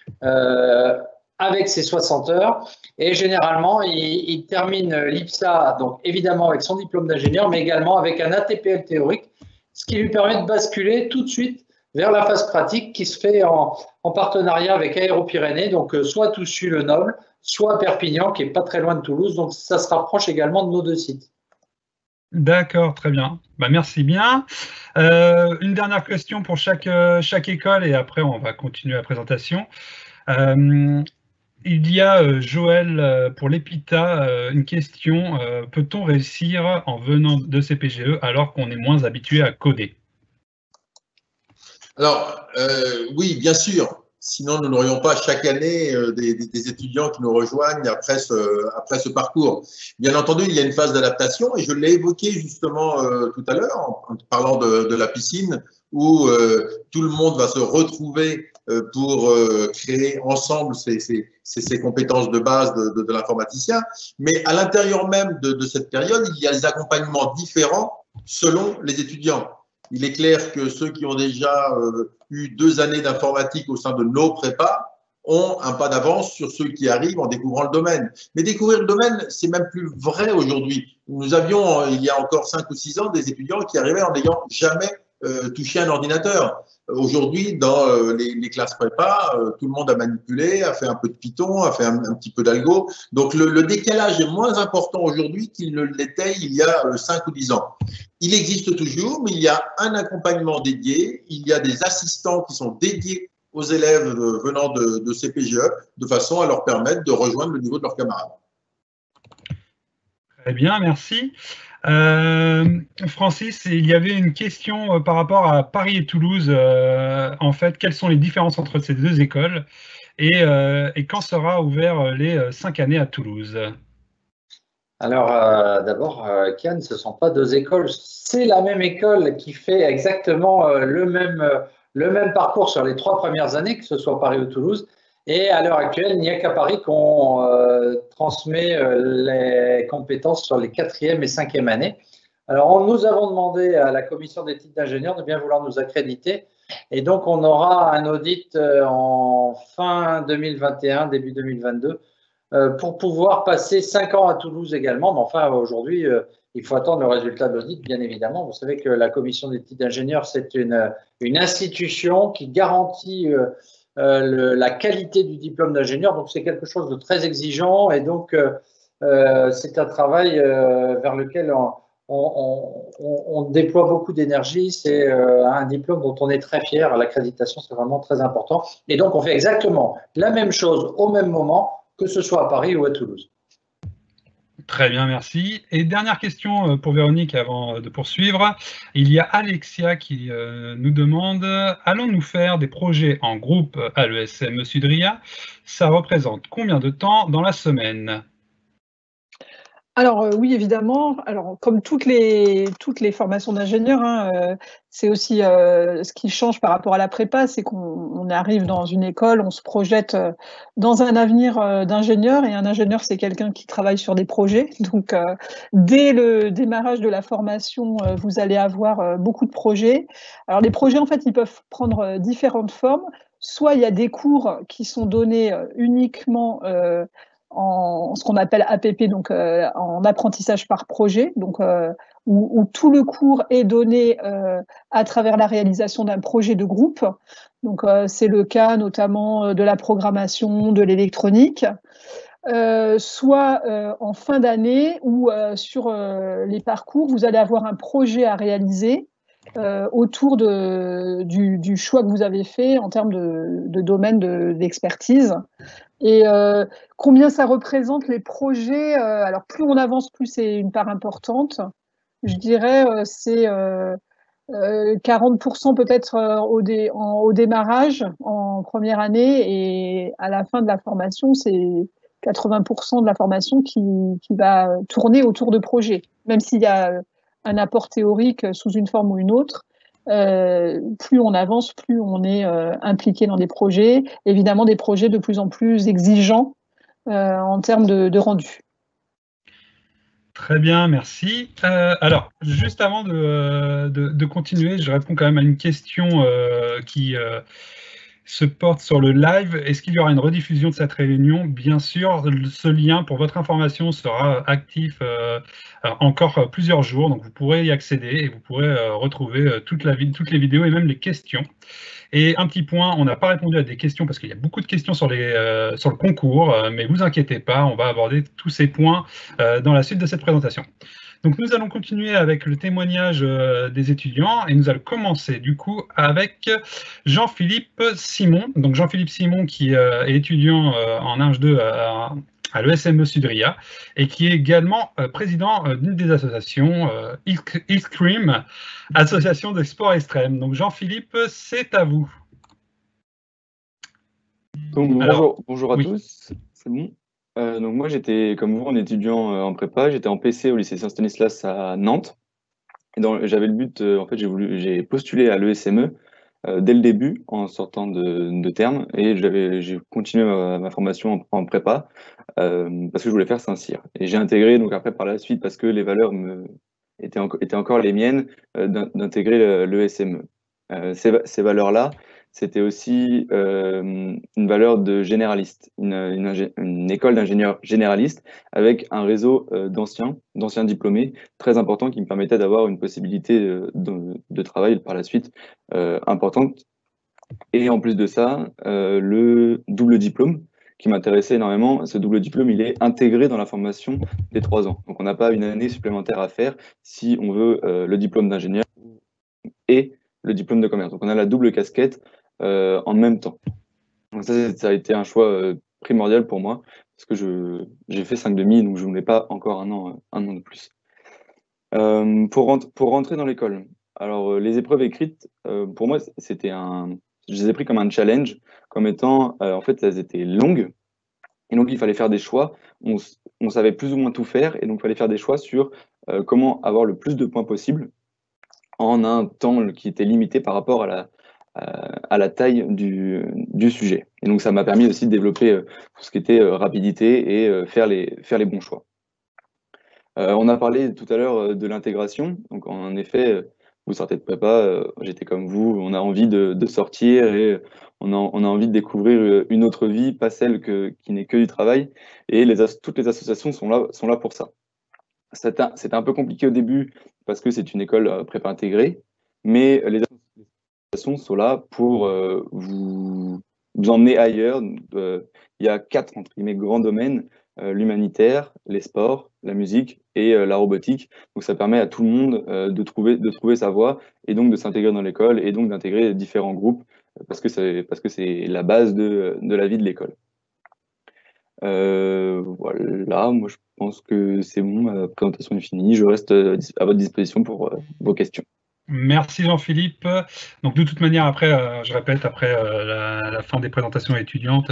avec ses 60 heures. Et généralement, il termine l'IPSA, donc évidemment avec son diplôme d'ingénieur, mais également avec un ATPL théorique, ce qui lui permet de basculer tout de suite vers la phase pratique qui se fait en partenariat avec Aéropyrénées, donc soit Toussus-le-Noble, soit Perpignan, qui n'est pas très loin de Toulouse, donc ça se rapproche également de nos 2 sites. D'accord, très bien. Merci bien. Une dernière question pour chaque école et après on va continuer la présentation. Il y a, Joël, pour l'EPITA, une question. Peut-on réussir en venant de CPGE alors qu'on est moins habitué à coder? Alors, oui, bien sûr. Sinon, nous n'aurions pas chaque année des étudiants qui nous rejoignent après ce parcours. Bien entendu, il y a une phase d'adaptation et je l'ai évoqué justement tout à l'heure en parlant de la piscine où tout le monde va se retrouver pour créer ensemble ces compétences de base de l'informaticien. Mais à l'intérieur même de cette période, il y a des accompagnements différents selon les étudiants. Il est clair que ceux qui ont déjà eu 2 années d'informatique au sein de nos prépas ont un pas d'avance sur ceux qui arrivent en découvrant le domaine. Mais découvrir le domaine, c'est même plus vrai aujourd'hui. Nous avions, il y a encore 5 ou 6 ans, des étudiants qui arrivaient en n'ayant jamais touché un ordinateur. Aujourd'hui, dans les classes prépa, tout le monde a manipulé, a fait un peu de Python, a fait un petit peu d'algo. Donc, le décalage est moins important aujourd'hui qu'il ne l'était il y a 5 ou 10 ans. Il existe toujours, mais il y a un accompagnement dédié, il y a des assistants qui sont dédiés aux élèves venant de CPGE, de façon à leur permettre de rejoindre le niveau de leurs camarades. Très bien, merci. Francis, il y avait une question par rapport à Paris et Toulouse. En fait, quelles sont les différences entre ces 2 écoles et quand sera ouvert les 5 années à Toulouse? Alors, d'abord, Kian, ce ne sont pas 2 écoles, c'est la même école qui fait exactement le même parcours sur les 3 premières années, que ce soit Paris ou Toulouse. Et à l'heure actuelle, il n'y a qu'à Paris qu'on transmet les compétences sur les 4e et 5e années. Alors, nous avons demandé à la commission des titres d'ingénieur de bien vouloir nous accréditer. Et donc, on aura un audit en fin 2021, début 2022, pour pouvoir passer 5 ans à Toulouse également. Mais enfin, aujourd'hui, il faut attendre le résultat de l'audit, bien évidemment. Vous savez que la commission des titres d'ingénieur, c'est une institution qui garantit la qualité du diplôme d'ingénieur. Donc, c'est quelque chose de très exigeant et donc, c'est un travail vers lequel on déploie beaucoup d'énergie. C'est un diplôme dont on est très fier. L'accréditation, c'est vraiment très important. Et donc, on fait exactement la même chose au même moment, que ce soit à Paris ou à Toulouse. Très bien, merci. Et dernière question pour Véronique avant de poursuivre. Il y a Alexia qui nous demande « Allons-nous faire des projets en groupe à l'ESM Sudria? Ça représente combien de temps dans la semaine ?» Alors oui, évidemment. Alors comme toutes les formations d'ingénieurs, hein, c'est aussi ce qui change par rapport à la prépa, c'est qu'on arrive dans une école, on se projette dans un avenir d'ingénieur, et un ingénieur, c'est quelqu'un qui travaille sur des projets. Donc dès le démarrage de la formation, vous allez avoir beaucoup de projets. Alors les projets, en fait, ils peuvent prendre différentes formes. Soit il y a des cours qui sont donnés uniquement en ce qu'on appelle APP, donc en apprentissage par projet, donc où tout le cours est donné à travers la réalisation d'un projet de groupe. Donc c'est le cas notamment de la programmation, de l'électronique. Soit en fin d'année où sur les parcours, vous allez avoir un projet à réaliser autour du choix que vous avez fait en termes de domaine d'expertise. Et combien ça représente les projets? Alors, plus on avance, plus c'est une part importante. Je dirais c'est 40% peut-être au démarrage, en première année, et à la fin de la formation, c'est 80% de la formation qui va tourner autour de projets. Même s'il y a un apport théorique sous une forme ou une autre, plus on avance, plus on est impliqué dans des projets, évidemment des projets de plus en plus exigeants en termes de rendu. Très bien, merci. Alors, juste avant de continuer, je réponds quand même à une question qui se porte sur le live. Est-ce qu'il y aura une rediffusion de cette réunion? Bien sûr, ce lien, pour votre information, sera actif encore plusieurs jours, donc vous pourrez y accéder et vous pourrez retrouver toutes les vidéos et même les questions. Et un petit point, on n'a pas répondu à des questions parce qu'il y a beaucoup de questions sur le concours, mais vous inquiétez pas, on va aborder tous ces points dans la suite de cette présentation. Donc nous allons continuer avec le témoignage des étudiants et nous allons commencer du coup avec Jean-Philippe Simon. Donc Jean-Philippe Simon qui est étudiant en Ing 2 à l'ESME Sudria et qui est également président d'une des associations Xcream, association de sport extrême. Donc Jean-Philippe, c'est à vous. Donc bonjour à oui. tous, c'est bon. Donc moi j'étais comme vous en étudiant en prépa, j'étais en PC au lycée Saint-Stanislas à Nantes. Et j'avais le but, en fait j'ai postulé à l'ESME dès le début en sortant de terme et j'ai continué ma formation en prépa parce que je voulais faire Saint-Cyr. Et j'ai intégré donc après par la suite parce que les valeurs étaient encore les miennes d'intégrer l'ESME. Ces valeurs-là, c'était aussi une valeur de généraliste, une école d'ingénieurs généralistes avec un réseau d'anciens diplômés très important qui me permettait d'avoir une possibilité de travail par la suite importante. Et en plus de ça, le double diplôme qui m'intéressait énormément, ce double diplôme, il est intégré dans la formation des 3 ans. Donc on n'a pas une année supplémentaire à faire si on veut le diplôme d'ingénieur et le diplôme de commerce. Donc on a la double casquette en même temps. Donc ça a été un choix primordial pour moi parce que j'ai fait 5,5, donc je ne voulais pas encore un an de plus. Pour rentrer dans l'école, alors les épreuves écrites, pour moi, je les ai pris comme un challenge, comme étant, en fait, elles étaient longues, et donc il fallait faire des choix. On savait plus ou moins tout faire, et donc il fallait faire des choix sur comment avoir le plus de points possible en un temps qui était limité par rapport à la taille du sujet. Et donc ça m'a permis aussi de développer tout ce qui était rapidité et faire les bons choix. On a parlé tout à l'heure de l'intégration. Donc en effet, vous sortez de prépa, j'étais comme vous, on a envie de sortir et on a envie de découvrir une autre vie, pas celle qui n'est que du travail. Et toutes les associations sont là pour ça. C'était un peu compliqué au début parce que c'est une école prépa intégrée, mais les associations sont là pour vous emmener ailleurs. Il y a 4 entre guillemets grands domaines: l'humanitaire, les sports, la musique et la robotique. Donc ça permet à tout le monde de trouver sa voie et donc de s'intégrer dans l'école et donc d'intégrer différents groupes parce que c'est la base de la vie de l'école. Voilà, moi je pense que c'est bon, ma présentation est finie. Je reste à votre disposition pour vos questions. Merci Jean-Philippe. Donc de toute manière, après, je répète, après la fin des présentations étudiantes,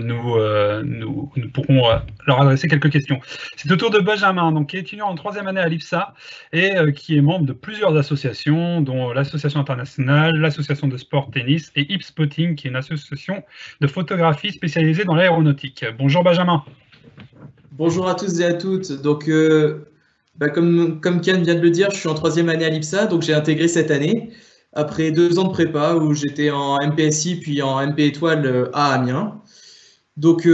nous pourrons leur adresser quelques questions. C'est au tour de Benjamin, donc, qui est étudiant en 3e année à l'IPSA et qui est membre de plusieurs associations, dont l'Association internationale, l'Association de sport tennis et Hipspotting, qui est une association de photographie spécialisée dans l'aéronautique. Bonjour Benjamin. Bonjour à tous et à toutes. Donc, comme Kian vient de le dire, je suis en 3e année à l'IPSA, donc j'ai intégré cette année, après 2 ans de prépa où j'étais en MPSI puis en MP étoile à Amiens. Donc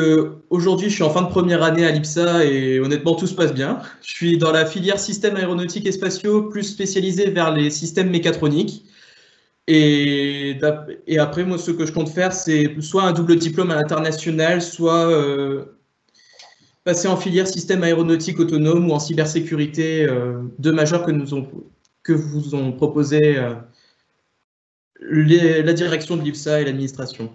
aujourd'hui, je suis en fin de première année à l'IPSA et honnêtement, tout se passe bien. Je suis dans la filière systèmes aéronautiques et spatiaux, plus spécialisé vers les systèmes mécatroniques. Et après, moi, ce que je compte faire, c'est soit un double diplôme à l'international, soit passer en filière système aéronautique autonome ou en cybersécurité, 2 majeurs que vous ont proposé la direction de l'IPSA et l'administration.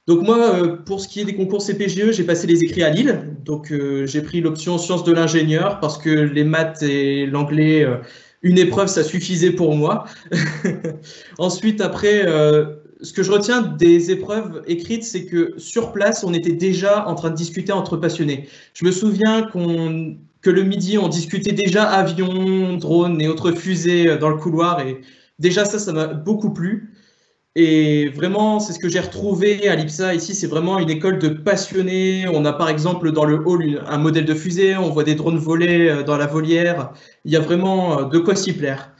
Donc moi, pour ce qui est des concours CPGE, j'ai passé les écrits à Lille. Donc j'ai pris l'option sciences de l'ingénieur parce que les maths et l'anglais, une épreuve, ça suffisait pour moi. Ensuite, après, ce que je retiens des épreuves écrites, c'est que sur place, on était déjà en train de discuter entre passionnés. Je me souviens que le midi, on discutait déjà avions, drones et autres fusées dans le couloir. Et déjà, ça m'a beaucoup plu. Et vraiment, c'est ce que j'ai retrouvé à l'IPSA. Ici, c'est vraiment une école de passionnés. On a par exemple dans le hall un modèle de fusée. On voit des drones voler dans la volière. Il y a vraiment de quoi s'y plaire.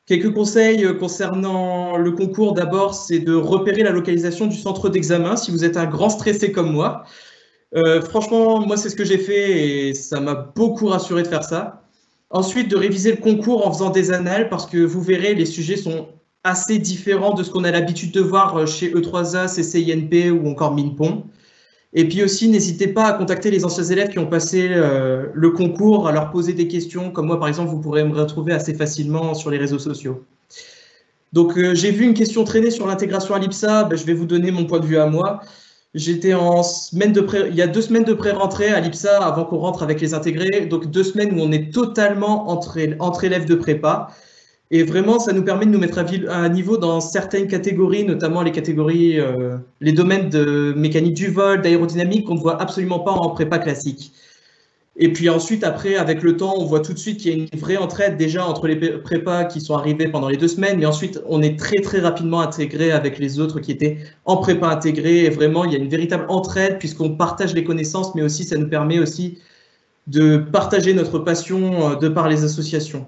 Quelques conseils concernant le concours. D'abord, c'est de repérer la localisation du centre d'examen si vous êtes un grand stressé comme moi. Franchement, moi, c'est ce que j'ai fait et ça m'a beaucoup rassuré de faire ça. Ensuite, de réviser le concours en faisant des annales parce que vous verrez, les sujets sont assez différents de ce qu'on a l'habitude de voir chez E3A, CCINP ou encore MINPON. Et puis aussi, n'hésitez pas à contacter les anciens élèves qui ont passé le concours, à leur poser des questions. Comme moi, par exemple, vous pourrez me retrouver assez facilement sur les réseaux sociaux. Donc, j'ai vu une question traîner sur l'intégration à l'IPSA. Je vais vous donner mon point de vue à moi. J'étais il y a 2 semaines de pré-rentrée à l'IPSA avant qu'on rentre avec les intégrés. Donc, 2 semaines où on est totalement entre élèves de prépa. Et vraiment, ça nous permet de nous mettre à un niveau dans certaines catégories, notamment les catégories, les domaines de mécanique du vol, d'aérodynamique, qu'on ne voit absolument pas en prépa classique. Et puis ensuite, après, avec le temps, on voit tout de suite qu'il y a une vraie entraide déjà entre les prépas qui sont arrivés pendant les 2 semaines, mais ensuite, on est très, très rapidement intégré avec les autres qui étaient en prépa intégrée. Et vraiment, il y a une véritable entraide puisqu'on partage les connaissances, mais aussi, ça nous permet aussi de partager notre passion de par les associations.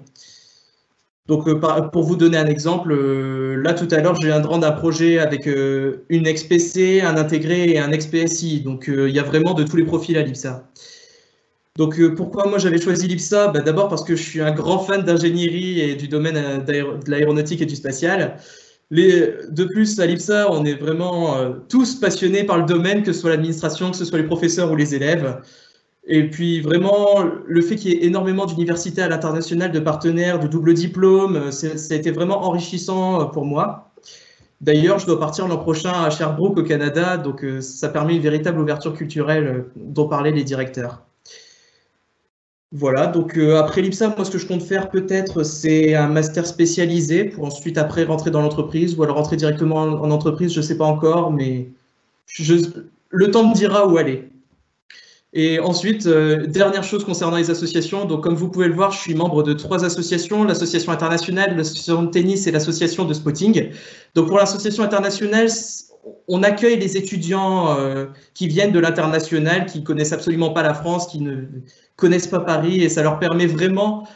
Donc, pour vous donner un exemple, là, tout à l'heure, je viens de rendre un projet avec une ex-PC, un intégré et un ex-PSI. Donc, il y a vraiment de tous les profils à l'IPSA. Donc, pourquoi moi j'avais choisi l'IPSA? D'abord parce que je suis un grand fan d'ingénierie et du domaine de l'aéronautique et du spatial. De plus, à l'IPSA, on est vraiment tous passionnés par le domaine, que ce soit l'administration, que ce soit les professeurs ou les élèves. Et puis vraiment, le fait qu'il y ait énormément d'universités à l'international, de partenaires, de double diplôme, ça a été vraiment enrichissant pour moi. D'ailleurs, je dois partir l'an prochain à Sherbrooke au Canada, donc ça permet une véritable ouverture culturelle dont parlaient les directeurs. Voilà, donc après l'IPSA, moi ce que je compte faire peut-être, c'est un master spécialisé pour ensuite après rentrer dans l'entreprise ou alors rentrer directement en entreprise, je ne sais pas encore, mais le temps me dira où aller. Et ensuite, dernière chose concernant les associations, donc comme vous pouvez le voir, je suis membre de 3 associations, l'association internationale, l'association de tennis et l'association de spotting. Donc pour l'association internationale, on accueille les étudiants qui viennent de l'international, qui ne connaissent absolument pas la France, qui ne connaissent pas Paris, et ça leur permet vraiment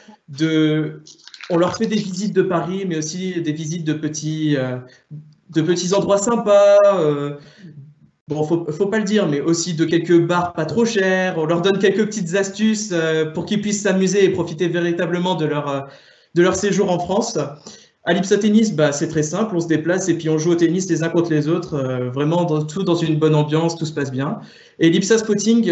on leur fait des visites de Paris, mais aussi des visites de petits endroits sympas, bon, faut pas le dire, mais aussi de quelques bars pas trop chers. On leur donne quelques petites astuces pour qu'ils puissent s'amuser et profiter véritablement de leur séjour en France. À l'IPSA Tennis, c'est très simple, on se déplace et puis on joue au tennis les uns contre les autres, vraiment tout dans une bonne ambiance, tout se passe bien. Et l'IPSA Spotting,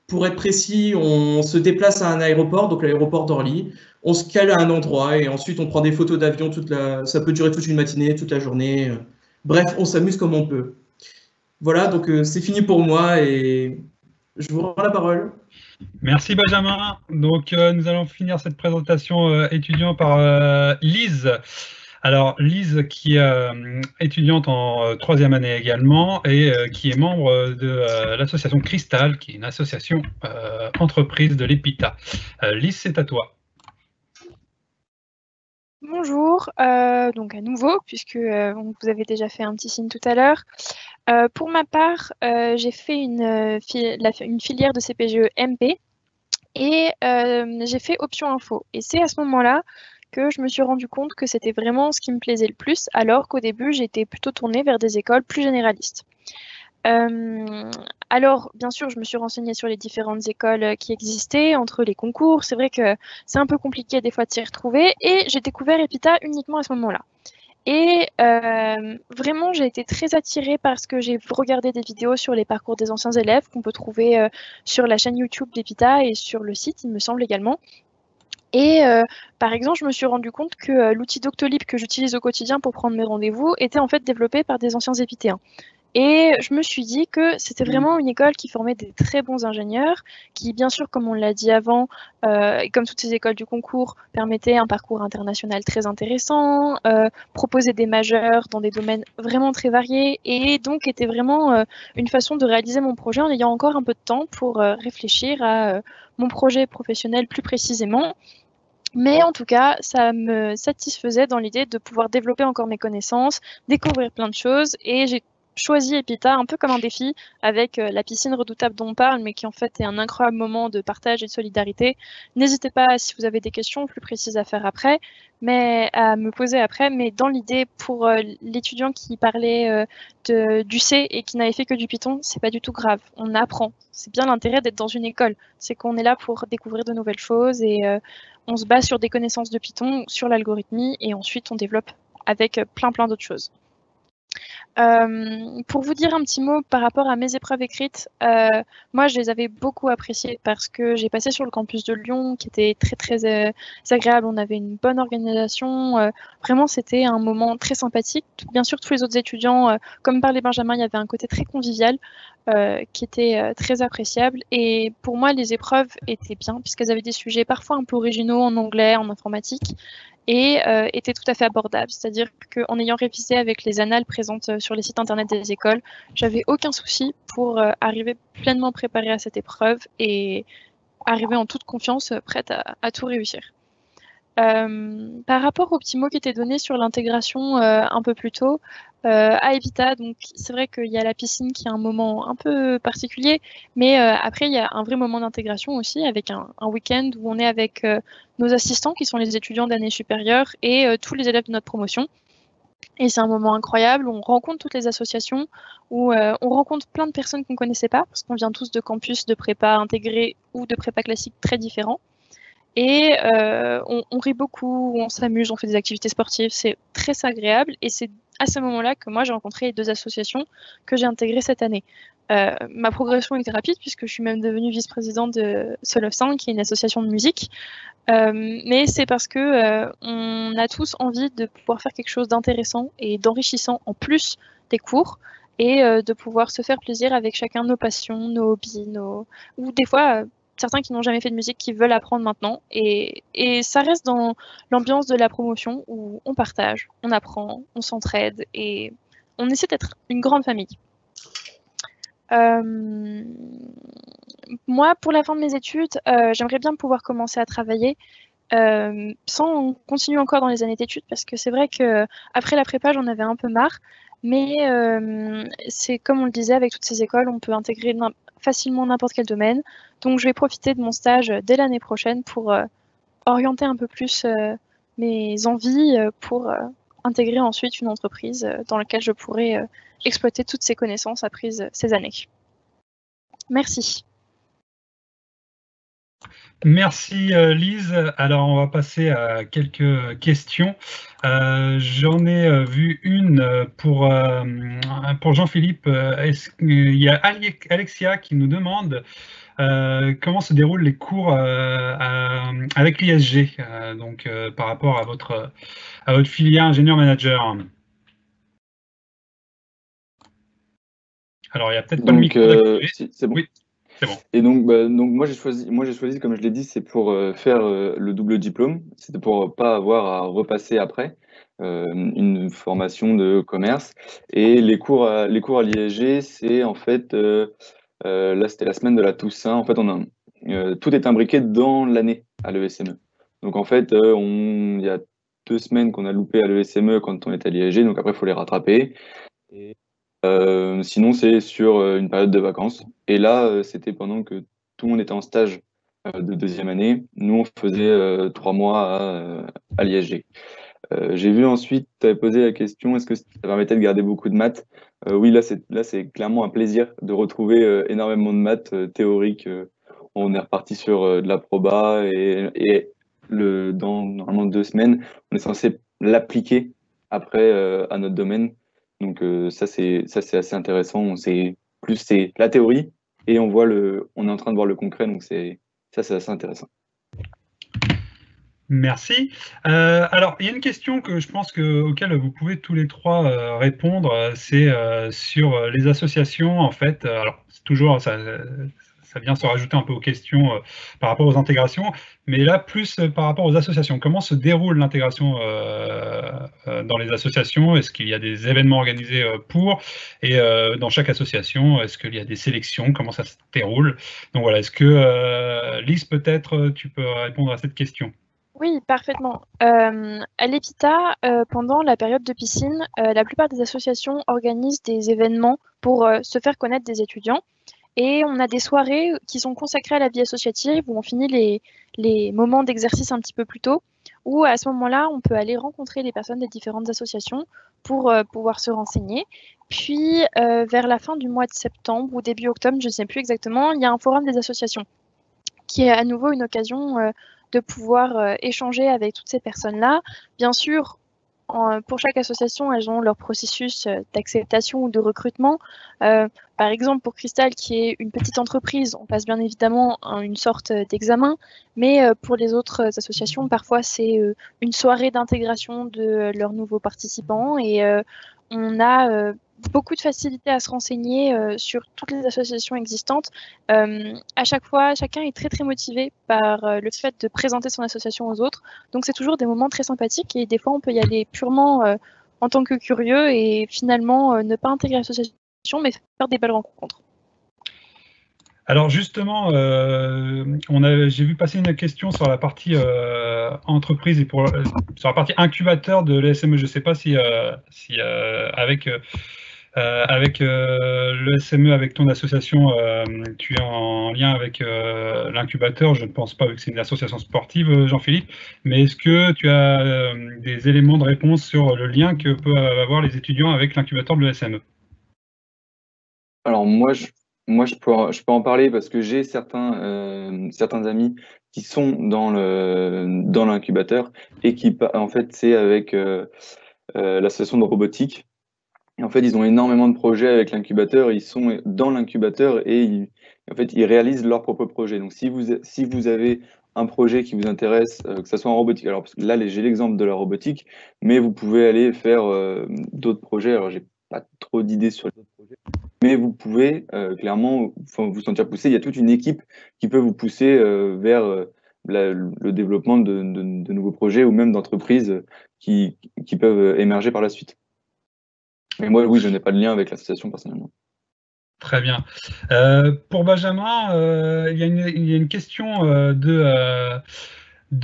pour être précis, on se déplace à un aéroport, donc l'aéroport d'Orly, on se cale à un endroit et ensuite on prend des photos d'avion, ça peut durer toute une matinée, toute la journée. Bref, on s'amuse comme on peut. Voilà, donc c'est fini pour moi et je vous rends la parole. Merci Benjamin. Donc nous allons finir cette présentation étudiant par Lise. Alors Lise qui est étudiante en 3e année également et qui est membre de l'association Cristal, qui est une association entreprise de l'EPITA. Lise, c'est à toi. Bonjour, donc à nouveau, puisque vous avez déjà fait un petit signe tout à l'heure. Pour ma part, j'ai fait une filière de CPGE MP et j'ai fait option info. Et c'est à ce moment-là que je me suis rendu compte que c'était vraiment ce qui me plaisait le plus, alors qu'au début, j'étais plutôt tournée vers des écoles plus généralistes. Alors, bien sûr, je me suis renseignée sur les différentes écoles qui existaient, entre les concours. C'est vrai que c'est un peu compliqué des fois de s'y retrouver. Et j'ai découvert EPITA uniquement à ce moment-là. Et vraiment, j'ai été très attirée parce que j'ai regardé des vidéos sur les parcours des anciens élèves qu'on peut trouver sur la chaîne YouTube d'EPITA et sur le site, il me semble également. Et par exemple, je me suis rendu compte que l'outil Doctolib que j'utilise au quotidien pour prendre mes rendez-vous était en fait développé par des anciens épitéens. Et je me suis dit que c'était vraiment une école qui formait des très bons ingénieurs, qui, bien sûr, comme on l'a dit avant, et comme toutes ces écoles du concours, permettaient un parcours international très intéressant, proposaient des majeurs dans des domaines vraiment très variés, et donc était vraiment une façon de réaliser mon projet en ayant encore un peu de temps pour réfléchir à mon projet professionnel plus précisément. Mais en tout cas, ça me satisfaisait dans l'idée de pouvoir développer encore mes connaissances, découvrir plein de choses, et j'ai choisi EPITA un peu comme un défi avec la piscine redoutable dont on parle, mais qui en fait est un incroyable moment de partage et de solidarité. N'hésitez pas, si vous avez des questions plus précises à faire après, mais à me poser après. Mais dans l'idée, pour l'étudiant qui parlait du C et qui n'avait fait que du Python, c'est pas du tout grave. On apprend. C'est bien l'intérêt d'être dans une école. C'est qu'on est là pour découvrir de nouvelles choses et on se base sur des connaissances de Python, sur l'algorithmie, et ensuite on développe avec plein d'autres choses. Pour vous dire un petit mot par rapport à mes épreuves écrites, moi je les avais beaucoup appréciées parce que j'ai passé sur le campus de Lyon qui était très agréable, on avait une bonne organisation, vraiment c'était un moment très sympathique. Bien sûr tous les autres étudiants, comme parlait Benjamin, il y avait un côté très convivial qui était très appréciable, et pour moi les épreuves étaient bien puisqu'elles avaient des sujets parfois un peu originaux en anglais, en informatique. et était tout à fait abordable. C'est-à-dire qu'en ayant révisé avec les annales présentes sur les sites internet des écoles, j'avais aucun souci pour arriver pleinement préparée à cette épreuve et arriver en toute confiance, prête à tout réussir. Par rapport au petit mot qui était donné sur l'intégration un peu plus tôt, à Epita, donc c'est vrai qu'il y a la piscine qui est un moment un peu particulier, mais après il y a un vrai moment d'intégration aussi avec un week-end où on est avec nos assistants qui sont les étudiants d'année supérieure et tous les élèves de notre promotion. Et c'est un moment incroyable où on rencontre toutes les associations, où on rencontre plein de personnes qu'on ne connaissait pas, parce qu'on vient tous de campus de prépa intégrés ou de prépa classique très différents. Et on rit beaucoup, on s'amuse, on fait des activités sportives, c'est très agréable. Et c'est à ce moment-là que moi j'ai rencontré les 2 associations que j'ai intégrées cette année. Ma progression était rapide puisque je suis même devenue vice-présidente de Soul of Sound, qui est une association de musique. Mais c'est parce que on a tous envie de pouvoir faire quelque chose d'intéressant et d'enrichissant en plus des cours et de pouvoir se faire plaisir avec chacun nos passions, nos hobbies, ou des fois certains qui n'ont jamais fait de musique qui veulent apprendre maintenant et ça reste dans l'ambiance de la promotion où on partage, on apprend, on s'entraide et on essaie d'être une grande famille. Moi, pour la fin de mes études, j'aimerais bien pouvoir commencer à travailler sans continuer encore dans les années d'études parce que c'est vrai qu'après la prépa, j'en avais un peu marre. Mais c'est comme on le disait, avec toutes ces écoles, on peut intégrer facilement n'importe quel domaine. Donc, je vais profiter de mon stage dès l'année prochaine pour orienter un peu plus mes envies pour intégrer ensuite une entreprise dans laquelle je pourrai exploiter toutes ces connaissances apprises ces années. Merci. Merci Lise. Alors on va passer à quelques questions. J'en ai vu une pour Jean-Philippe. Il y a Alexia qui nous demande comment se déroulent les cours avec l'ISG, donc par rapport à votre filière ingénieur-manager. Alors il n'y a peut-être pas le micro d'activer. Si, c'est bon. Oui. C'est bon. Et donc moi j'ai choisi, comme je l'ai dit, c'est pour faire le double diplôme. C'était pour pas avoir à repasser après une formation de commerce. Et les cours à l'ISG, c'est en fait là c'était la semaine de la Toussaint. En fait, tout est imbriqué dans l'année à l'ESME. Donc en fait, il y a 2 semaines qu'on a loupé à l'ESME quand on est à l'ISG. Donc après, il faut les rattraper. Et sinon, c'est sur une période de vacances. Et là, c'était pendant que tout le monde était en stage de 2e année. Nous, on faisait 3 mois à l'ISG. J'ai vu ensuite, tu avais posé la question, est-ce que ça permettait de garder beaucoup de maths? Oui, là, c'est clairement un plaisir de retrouver énormément de maths théoriques. On est reparti sur de la proba et dans normalement 2 semaines, on est censé l'appliquer après à notre domaine. Donc ça c'est assez intéressant. C'est la théorie et on est en train de voir le concret. Donc c'est assez intéressant. Merci. Alors, il y a une question que je pense auquel vous pouvez tous les 3 répondre, c'est sur les associations, en fait. Alors, c'est toujours, ça vient se rajouter un peu aux questions par rapport aux intégrations, mais là, plus par rapport aux associations. Comment se déroule l'intégration dans les associations? Est-ce qu'il y a des événements organisés pour? Et dans chaque association, est-ce qu'il y a des sélections? Comment ça se déroule? Donc voilà, est-ce que, Lise, peut-être, tu peux répondre à cette question? Oui, parfaitement. À l'EPITA, pendant la période de piscine, la plupart des associations organisent des événements pour se faire connaître des étudiants. Et on a des soirées qui sont consacrées à la vie associative, où on finit les moments d'exercice un petit peu plus tôt, où à ce moment-là, on peut aller rencontrer les personnes des différentes associations pour pouvoir se renseigner. Puis, vers la fin du mois de septembre ou début octobre, je ne sais plus exactement, il y a un forum des associations, qui est à nouveau une occasion de pouvoir échanger avec toutes ces personnes-là. Bien sûr, pour chaque association, elles ont leur processus d'acceptation ou de recrutement. Par exemple, pour Cristal, qui est une petite entreprise, on passe bien évidemment une sorte d'examen, mais pour les autres associations, parfois c'est une soirée d'intégration de leurs nouveaux participants et on a beaucoup de facilité à se renseigner sur toutes les associations existantes. À chaque fois, chacun est très très motivé par le fait de présenter son association aux autres. Donc c'est toujours des moments très sympathiques et des fois on peut y aller purement en tant que curieux et finalement ne pas intégrer l'association mais faire des belles rencontres. Alors justement, j'ai vu passer une question sur la partie entreprise et sur la partie incubateur de l'ESME. Je ne sais pas si avec l'ESME, avec ton association, tu es en lien avec l'incubateur. Je ne pense pas, vu que c'est une association sportive, Jean-Philippe. Mais est-ce que tu as des éléments de réponse sur le lien que peuvent avoir les étudiants avec l'incubateur de l'ESME? Alors moi, je peux en parler parce que j'ai certains amis qui sont dans l'incubateur et qui, en fait, c'est avec l'association de robotique. Et en fait, ils ont énormément de projets avec l'incubateur. Ils sont dans l'incubateur et en fait, ils réalisent leurs propres projets. Donc, si vous avez un projet qui vous intéresse, que ce soit en robotique, alors parce que là, j'ai l'exemple de la robotique, mais vous pouvez aller faire d'autres projets. Alors, j'ai pas trop d'idées sur les autres projets, mais vous pouvez clairement vous sentir poussé. Il y a toute une équipe qui peut vous pousser vers le développement de nouveaux projets ou même d'entreprises qui peuvent émerger par la suite. Mais moi, oui, je n'ai pas de lien avec l'association personnellement. Très bien. Pour Benjamin, il y a une question de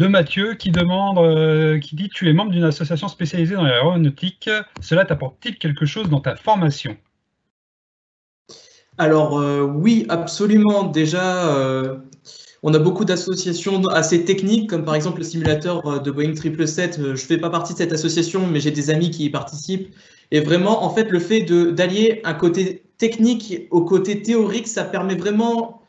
Mathieu qui demande, qui dit: tu es membre d'une association spécialisée dans l'aéronautique. Cela t'apporte-t-il quelque chose dans ta formation? Alors oui, absolument. Déjà, on a beaucoup d'associations assez techniques, comme par exemple le simulateur de Boeing 777. Je ne fais pas partie de cette association, mais j'ai des amis qui y participent. Et vraiment, en fait, le fait d'allier un côté technique au côté théorique, ça permet vraiment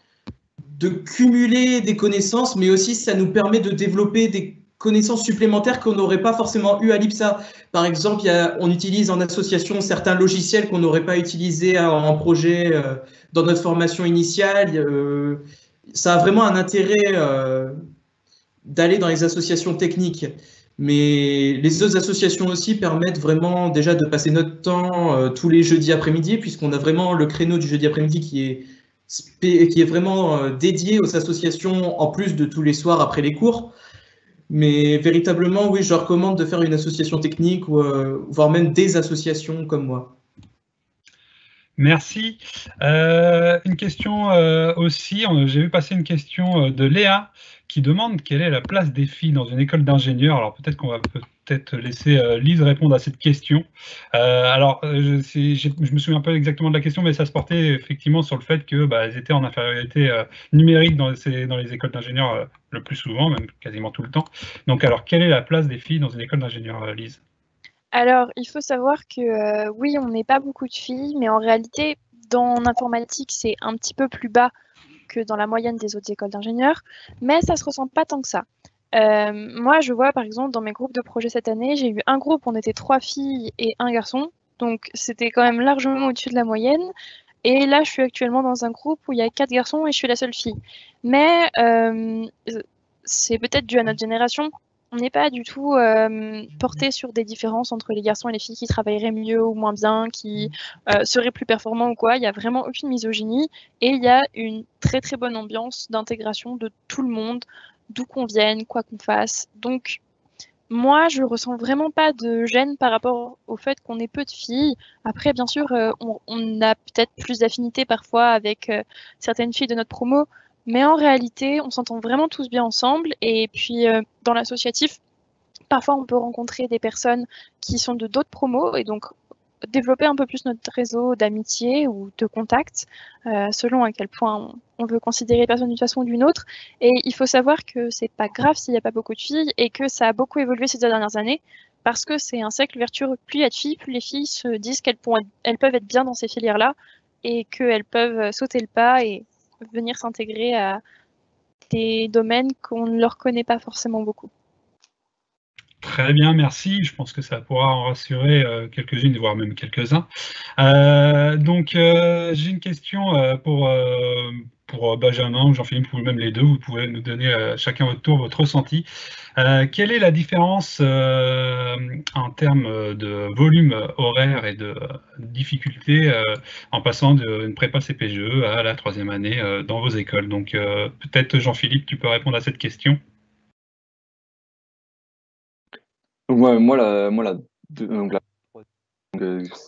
de cumuler des connaissances, mais aussi ça nous permet de développer des connaissances supplémentaires qu'on n'aurait pas forcément eu à l'IPSA. Par exemple, on utilise en association certains logiciels qu'on n'aurait pas utilisés en projet dans notre formation initiale. Ça a vraiment un intérêt d'aller dans les associations techniques. Mais les autres associations aussi permettent vraiment déjà de passer notre temps tous les jeudis après-midi, puisqu'on a vraiment le créneau du jeudi après-midi qui est vraiment dédié aux associations en plus de tous les soirs après les cours. Mais véritablement, oui, je recommande de faire une association technique ou voire même des associations comme moi. Merci. Une question aussi, j'ai vu passer une question de Léa qui demande quelle est la place des filles dans une école d'ingénieurs. Alors peut-être qu'on va laisser Lise répondre à cette question. Alors je me souviens pas exactement de la question, mais ça se portait effectivement sur le fait que elles étaient en infériorité numérique dans les écoles d'ingénieurs le plus souvent, même quasiment tout le temps. Donc alors quelle est la place des filles dans une école d'ingénieurs, Lise? Alors, il faut savoir que oui, on n'est pas beaucoup de filles, mais en réalité, dans l'informatique, c'est un petit peu plus bas que dans la moyenne des autres écoles d'ingénieurs, mais ça se ressent pas tant que ça. Moi, je vois par exemple dans mes groupes de projet cette année, j'ai eu un groupe, on était 3 filles et 1 garçon, donc c'était quand même largement au-dessus de la moyenne. Et là, je suis actuellement dans un groupe où il y a 4 garçons et je suis la seule fille. Mais c'est peut-être dû à notre génération. On n'est pas du tout porté sur des différences entre les garçons et les filles qui travailleraient mieux ou moins bien, qui seraient plus performants ou quoi. Il n'y a vraiment aucune misogynie et il y a une très très bonne ambiance d'intégration de tout le monde, d'où qu'on vienne, quoi qu'on fasse. Donc moi, je ressens vraiment pas de gêne par rapport au fait qu'on ait peu de filles. Après, bien sûr, on a peut-être plus d'affinité parfois avec certaines filles de notre promo, mais en réalité, on s'entend vraiment tous bien ensemble. Et puis, dans l'associatif, parfois, on peut rencontrer des personnes qui sont de d'autres promos et donc développer un peu plus notre réseau d'amitié ou de contacts, selon à quel point on veut considérer les personnes d'une façon ou d'une autre. Et il faut savoir que c'est pas grave s'il n'y a pas beaucoup de filles et que ça a beaucoup évolué ces 2 dernières années parce que c'est un cercle vertueux. Plus il y a de filles, plus les filles se disent qu'elles peuvent être bien dans ces filières-là et qu'elles peuvent sauter le pas et venir s'intégrer à des domaines qu'on ne leur connaît pas forcément beaucoup. Très bien, merci. Je pense que ça pourra en rassurer quelques-unes, voire même quelques-uns. Donc, j'ai une question pour Benjamin ou Jean-Philippe, ou même les deux, vous pouvez nous donner chacun votre tour votre ressenti. Quelle est la différence en termes de volume horaire et de difficulté en passant d'une prépa CPGE à la 3e année dans vos écoles? Donc peut-être Jean-Philippe, tu peux répondre à cette question. Moi, la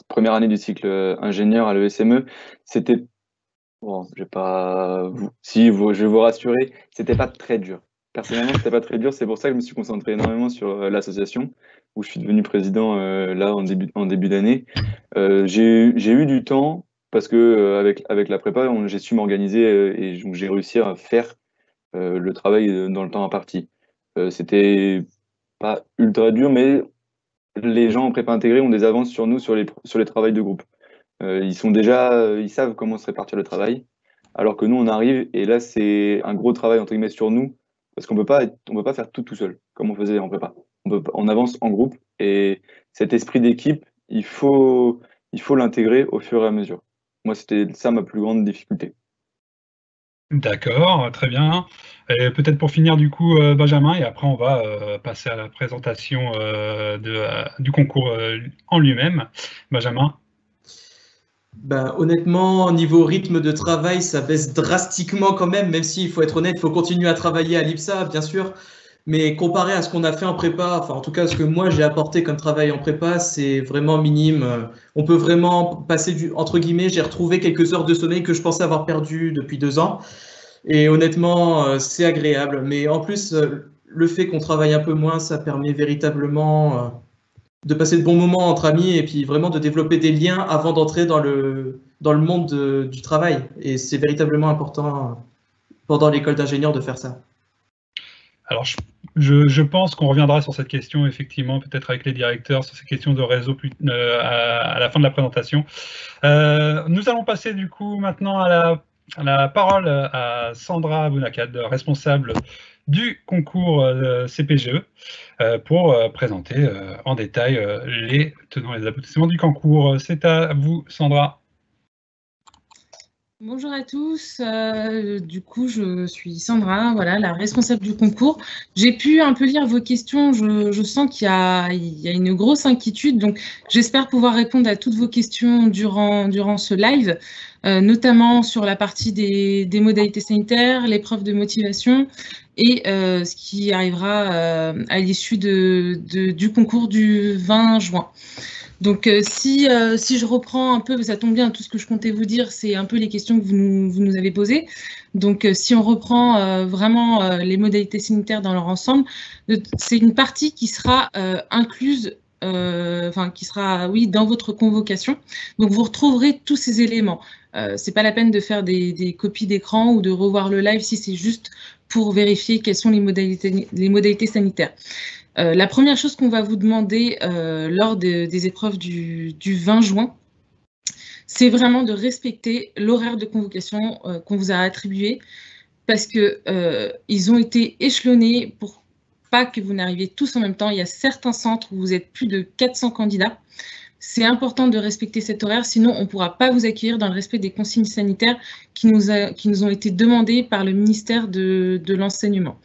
première année du cycle ingénieur à l'ESME, c'était, bon, je vais vous rassurer, c'était pas très dur. Personnellement, c'était pas très dur, c'est pour ça que je me suis concentré énormément sur l'association, où je suis devenu président là en début d'année. J'ai eu du temps, parce que avec la prépa, j'ai su m'organiser et donc j'ai réussi à faire le travail dans le temps imparti. C'était pas ultra dur, mais les gens en prépa intégrée ont des avances sur nous sur les travails de groupe. Ils savent comment se répartir le travail, alors que nous, on arrive, et là, c'est un gros travail, entre guillemets, sur nous, parce qu'on peut pas faire tout seul, comme on faisait en prépa. On avance en groupe, et cet esprit d'équipe, il faut l'intégrer au fur et à mesure. Moi, c'était ça ma plus grande difficulté. D'accord, très bien. Et peut-être pour finir du coup, Benjamin, et après on va passer à la présentation du concours en lui-même. Benjamin. Ben, honnêtement, niveau rythme de travail, ça baisse drastiquement quand même s'il faut être honnête, il faut continuer à travailler à l'IPSA, bien sûr. Mais comparé à ce qu'on a fait en prépa, enfin en tout cas ce que moi j'ai apporté comme travail en prépa, c'est vraiment minime. On peut vraiment passer entre guillemets, j'ai retrouvé quelques heures de sommeil que je pensais avoir perdu depuis 2 ans. Et honnêtement, c'est agréable. Mais en plus, le fait qu'on travaille un peu moins, ça permet véritablement de passer de bons moments entre amis et puis vraiment de développer des liens avant d'entrer dans le monde du travail. Et c'est véritablement important pendant l'école d'ingénieur de faire ça. Alors, je pense qu'on reviendra sur cette question, effectivement, peut-être avec les directeurs, sur ces questions de réseau à la fin de la présentation. Nous allons passer du coup maintenant à la parole à Sandra Bounakad, responsable du concours CPGE, pour présenter en détail les tenants et les aboutissements du concours. C'est à vous, Sandra. Bonjour à tous, du coup je suis Sandra, voilà, la responsable du concours. J'ai pu un peu lire vos questions, je sens qu'il y a une grosse inquiétude, donc j'espère pouvoir répondre à toutes vos questions durant ce live, notamment sur la partie des modalités sanitaires, l'épreuve de motivation et ce qui arrivera à l'issue du concours du 20 juin. Donc, si je reprends un peu, ça tombe bien, tout ce que je comptais vous dire, c'est un peu les questions que vous nous avez posées. Donc, si on reprend vraiment les modalités sanitaires dans leur ensemble, c'est une partie qui sera incluse, qui sera, oui, dans votre convocation. Donc, vous retrouverez tous ces éléments. C'est pas la peine de faire des copies d'écran ou de revoir le live si c'est juste pour vérifier quelles sont les modalités sanitaires. La première chose qu'on va vous demander lors des épreuves du 20 juin, c'est vraiment de respecter l'horaire de convocation qu'on vous a attribué parce qu'ils ont été échelonnés pour pas que vous n'arriviez tous en même temps. Il y a certains centres où vous êtes plus de 400 candidats. C'est important de respecter cet horaire, sinon on ne pourra pas vous accueillir dans le respect des consignes sanitaires qui nous ont été demandées par le ministère de l'enseignement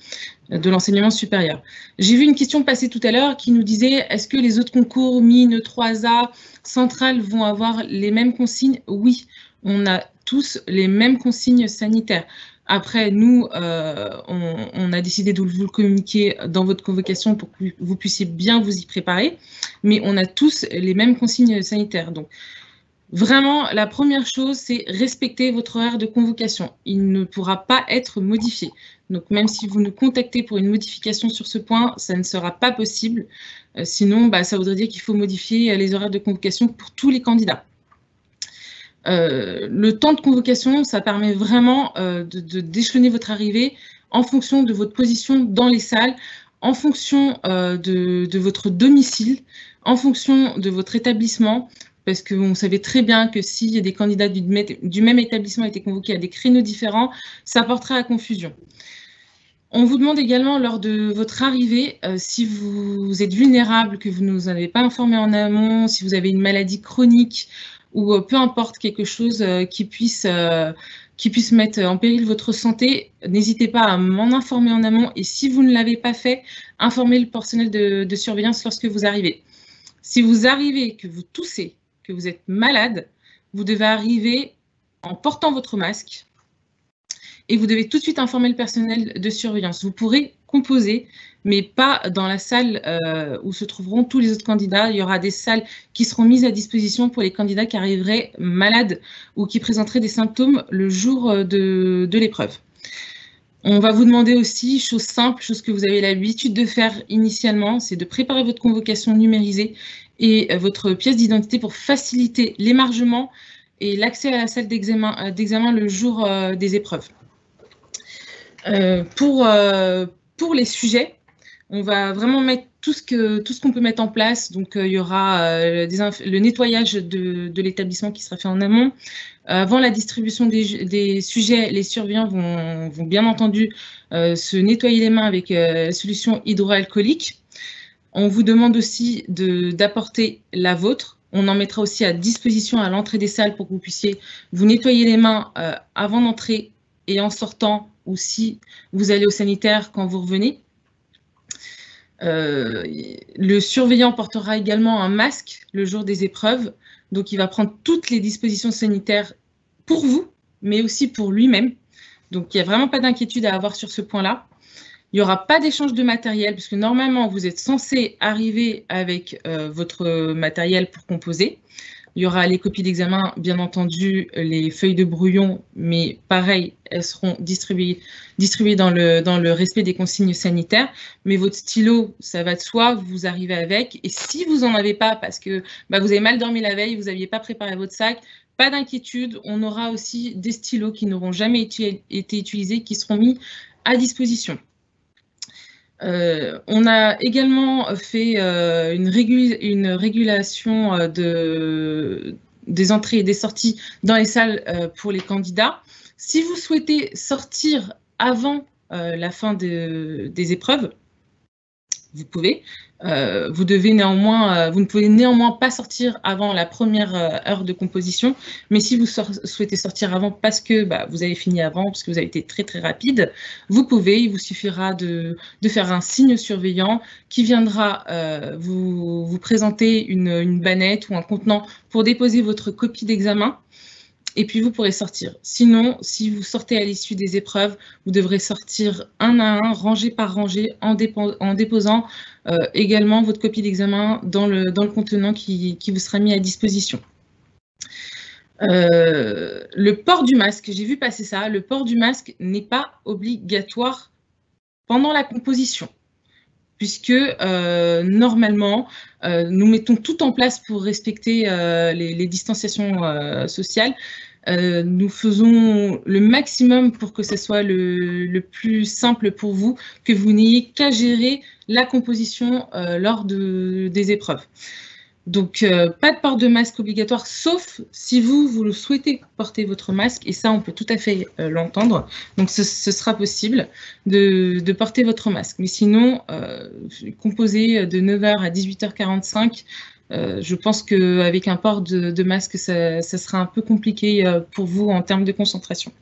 supérieur. J'ai vu une question passer tout à l'heure qui nous disait est-ce que les autres concours mine 3A, centrales vont avoir les mêmes consignes? Oui, on a tous les mêmes consignes sanitaires. Après, nous, on a décidé de vous le communiquer dans votre convocation pour que vous puissiez bien vous y préparer, mais on a tous les mêmes consignes sanitaires. Donc, vraiment, la première chose, c'est respecter votre horaire de convocation. Il ne pourra pas être modifié. Donc, même si vous nous contactez pour une modification sur ce point, ça ne sera pas possible. Sinon, ça voudrait dire qu'il faut modifier les horaires de convocation pour tous les candidats. Le temps de convocation, ça permet vraiment d'échelonner votre arrivée en fonction de votre position dans les salles, en fonction de votre domicile, en fonction de votre établissement, parce qu'on savait très bien que s'il y a des candidats du même établissement étaient convoqués à des créneaux différents, ça porterait à confusion. On vous demande également lors de votre arrivée, si vous êtes vulnérable, que vous ne nous avez pas informé en amont, si vous avez une maladie chronique, ou peu importe quelque chose qui puisse qui puisse mettre en péril votre santé, n'hésitez pas à m'en informer en amont. Et si vous ne l'avez pas fait, informez le personnel de surveillance lorsque vous arrivez. Si vous arrivez, que vous toussez, que vous êtes malade, vous devez arriver en portant votre masque et vous devez tout de suite informer le personnel de surveillance. Vous pourrez composer, mais pas dans la salle où se trouveront tous les autres candidats. Il y aura des salles qui seront mises à disposition pour les candidats qui arriveraient malades ou qui présenteraient des symptômes le jour de l'épreuve. On va vous demander aussi, chose simple, chose que vous avez l'habitude de faire initialement, c'est de préparer votre convocation numérisée et votre pièce d'identité pour faciliter l'émargement et l'accès à la salle d'examen le jour des épreuves. Pour les sujets, on va vraiment mettre tout ce qu'on peut mettre en place. Donc, il y aura le nettoyage de l'établissement qui sera fait en amont. Avant la distribution des sujets, les surveillants vont bien entendu se nettoyer les mains avec solution hydroalcoolique. On vous demande aussi d'apporter la vôtre. On en mettra aussi à disposition à l'entrée des salles pour que vous puissiez vous nettoyer les mains avant d'entrer et en sortant, ou si vous allez au sanitaire quand vous revenez. Le surveillant portera également un masque le jour des épreuves. Donc, il va prendre toutes les dispositions sanitaires pour vous, mais aussi pour lui-même. Donc, il n'y a vraiment pas d'inquiétude à avoir sur ce point-là. Il n'y aura pas d'échange de matériel, puisque normalement, vous êtes censé arriver avec votre matériel pour composer. Il y aura les copies d'examen, bien entendu, les feuilles de brouillon, mais pareil, elles seront distribuées dans le respect des consignes sanitaires. Mais votre stylo, ça va de soi, vous arrivez avec. Et si vous n'en avez pas, parce que vous avez mal dormi la veille, vous n'aviez pas préparé votre sac, pas d'inquiétude, on aura aussi des stylos qui n'auront jamais été utilisés, qui seront mis à disposition. On a également fait une régulation des entrées et des sorties dans les salles pour les candidats. Si vous souhaitez sortir avant la fin des épreuves, vous pouvez. Vous ne pouvez néanmoins pas sortir avant la première heure de composition, mais si vous souhaitez sortir avant parce que vous avez fini avant, parce que vous avez été très très rapide, vous pouvez. Il vous suffira de faire un signe surveillant qui viendra vous présenter une bannette ou un contenant pour déposer votre copie d'examen. Et puis, vous pourrez sortir. Sinon, si vous sortez à l'issue des épreuves, vous devrez sortir un à un, rangée par rangée, en déposant également votre copie d'examen dans le contenant qui vous sera mis à disposition. Le port du masque, j'ai vu passer ça, le port du masque n'est pas obligatoire pendant la composition, puisque normalement, nous mettons tout en place pour respecter les distanciations sociales. Nous faisons le maximum pour que ce soit le plus simple pour vous, que vous n'ayez qu'à gérer la composition lors des épreuves. Donc, pas de port de masque obligatoire, sauf si vous le souhaitez porter votre masque, et ça, on peut tout à fait l'entendre. Donc, ce sera possible de porter votre masque. Mais sinon, composer de 9h à 18h45, je pense qu'avec un port de masque, ça sera un peu compliqué pour vous en termes de concentration.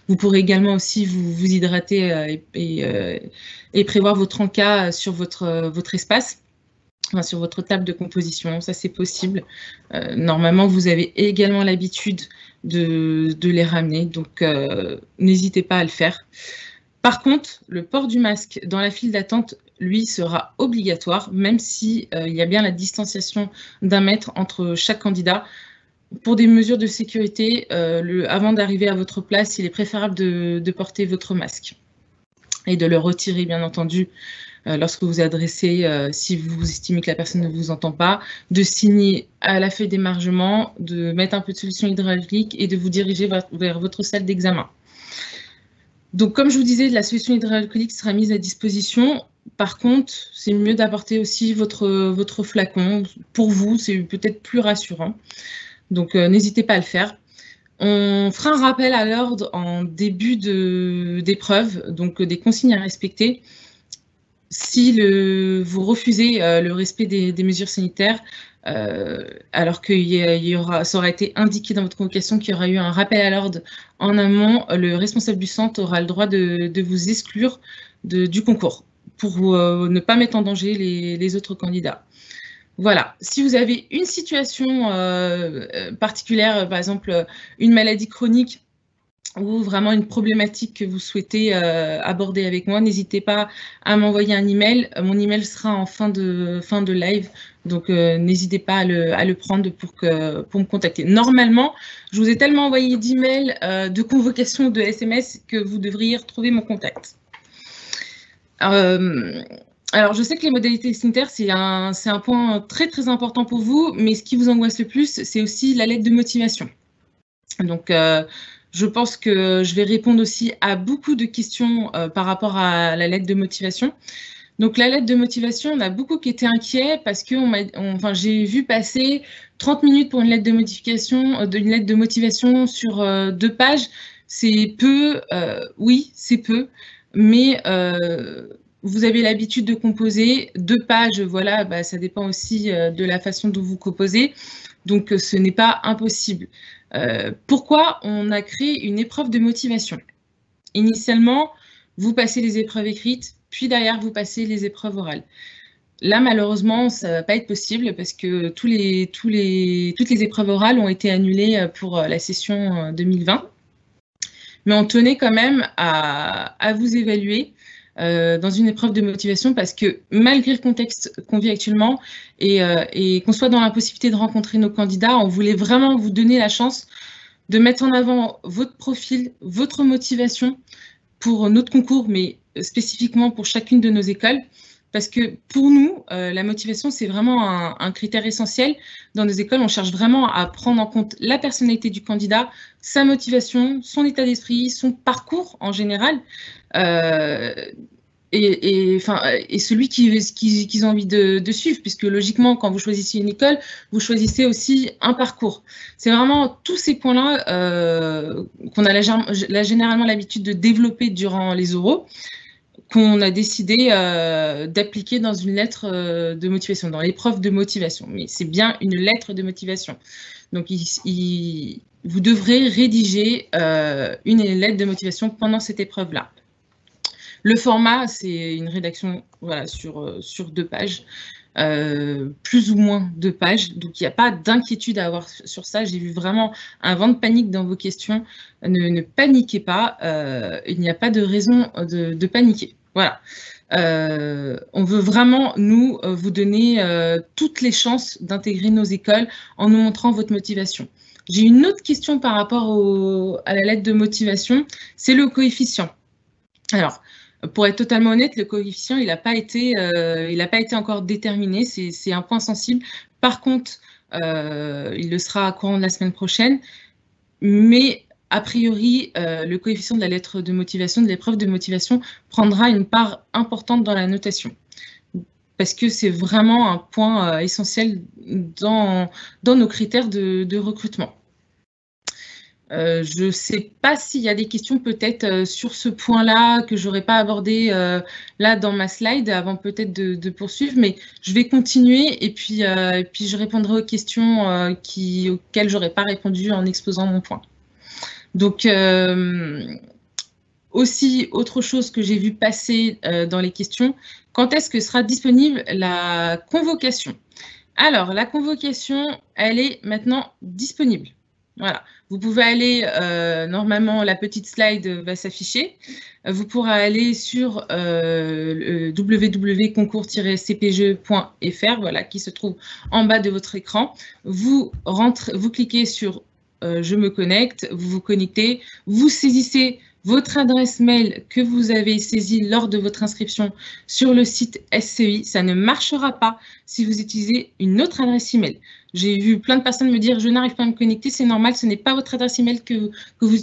Vous pourrez également aussi vous hydrater et prévoir votre encas sur votre espace. Enfin, sur votre table de composition, ça c'est possible. Normalement, vous avez également l'habitude de les ramener, donc n'hésitez pas à le faire. Par contre, le port du masque dans la file d'attente, lui, sera obligatoire, même si il y a bien la distanciation d'1 mètre entre chaque candidat. Pour des mesures de sécurité, avant d'arriver à votre place, il est préférable de porter votre masque et de le retirer, bien entendu, lorsque vous adressez, si vous estimez que la personne ne vous entend pas, de signer à la feuille d'émargement, de mettre un peu de solution hydraulique et de vous diriger vers votre salle d'examen. Donc, comme je vous disais, la solution hydroalcoolique sera mise à disposition. Par contre, c'est mieux d'apporter aussi votre flacon. Pour vous, c'est peut-être plus rassurant. Donc, n'hésitez pas à le faire. On fera un rappel à l'ordre en début d'épreuve, donc des consignes à respecter. si vous refusez le respect des mesures sanitaires, alors que ça aura été indiqué dans votre convocation qu'il y aura eu un rappel à l'ordre en amont, le responsable du centre aura le droit de vous exclure du concours pour ne pas mettre en danger les autres candidats. Voilà. Si vous avez une situation particulière, par exemple une maladie chronique ou vraiment une problématique que vous souhaitez aborder avec moi, n'hésitez pas à m'envoyer un email. Mon email sera en fin de live, donc n'hésitez pas à le prendre pour me contacter. Normalement, je vous ai tellement envoyé d'emails, de convocation, de SMS que vous devriez retrouver mon contact. Alors, je sais que les modalités sanitaires, c'est un point très, très important pour vous, mais ce qui vous angoisse le plus, c'est aussi la lettre de motivation. Donc, je pense que je vais répondre aussi à beaucoup de questions par rapport à la lettre de motivation. Donc, la lettre de motivation, on a beaucoup qui étaient inquiets parce que j'ai vu passer 30 minutes pour une lettre de motivation sur 2 pages. C'est peu, oui, c'est peu, mais vous avez l'habitude de composer 2 pages, voilà, ça dépend aussi de la façon dont vous composez. Donc, ce n'est pas impossible. Pourquoi on a créé une épreuve de motivation? Initialement, vous passez les épreuves écrites, puis derrière, vous passez les épreuves orales. Là, malheureusement, ça ne va pas être possible parce que toutes les épreuves orales ont été annulées pour la session 2020. Mais on tenait quand même à vous évaluer dans une épreuve de motivation parce que malgré le contexte qu'on vit actuellement et qu'on soit dans l'impossibilité de rencontrer nos candidats, on voulait vraiment vous donner la chance de mettre en avant votre profil, votre motivation pour notre concours, mais spécifiquement pour chacune de nos écoles. Parce que pour nous, la motivation, c'est vraiment un critère essentiel. Dans nos écoles, on cherche vraiment à prendre en compte la personnalité du candidat, sa motivation, son état d'esprit, son parcours en général, et celui qu'ils ont envie de suivre, puisque logiquement, quand vous choisissez une école, vous choisissez aussi un parcours. C'est vraiment tous ces points-là qu'on a généralement l'habitude de développer durant les oraux, qu'on a décidé d'appliquer dans une lettre de motivation, dans l'épreuve de motivation. Mais c'est bien une lettre de motivation. Donc, vous devrez rédiger une lettre de motivation pendant cette épreuve-là. Le format, c'est une rédaction voilà, sur 2 pages, plus ou moins 2 pages. Donc, il n'y a pas d'inquiétude à avoir sur ça. J'ai vu vraiment un vent de panique dans vos questions. Ne paniquez pas. Il n'y a pas de raison de paniquer. Voilà. On veut vraiment, nous, vous donner toutes les chances d'intégrer nos écoles en nous montrant votre motivation. J'ai une autre question par rapport à la lettre de motivation, c'est le coefficient. Alors, pour être totalement honnête, le coefficient, il n'a pas été encore déterminé, c'est un point sensible. Par contre, il le sera à courant de la semaine prochaine, mais a priori, le coefficient de la lettre de motivation, de l'épreuve de motivation, prendra une part importante dans la notation. Parce que c'est vraiment un point essentiel dans nos critères de recrutement. Je ne sais pas s'il y a des questions peut-être sur ce point-là que je n'aurais pas abordé là dans ma slide avant peut-être de poursuivre, mais je vais continuer et puis je répondrai aux questions auxquelles je n'aurais pas répondu en exposant mon point. Donc, aussi, autre chose que j'ai vu passer dans les questions, quand est-ce que sera disponible la convocation? Alors, la convocation, elle est maintenant disponible. Voilà, vous pouvez aller, normalement, la petite slide va s'afficher. Vous pourrez aller sur www.concours-cpge.fr, voilà, qui se trouve en bas de votre écran. Vous cliquez sur je me connecte, vous vous connectez, vous saisissez votre adresse mail que vous avez saisie lors de votre inscription sur le site SCI. Ça ne marchera pas si vous utilisez une autre adresse email. J'ai vu plein de personnes me dire « je n'arrive pas à me connecter », c'est normal, ce n'est pas votre adresse email que vous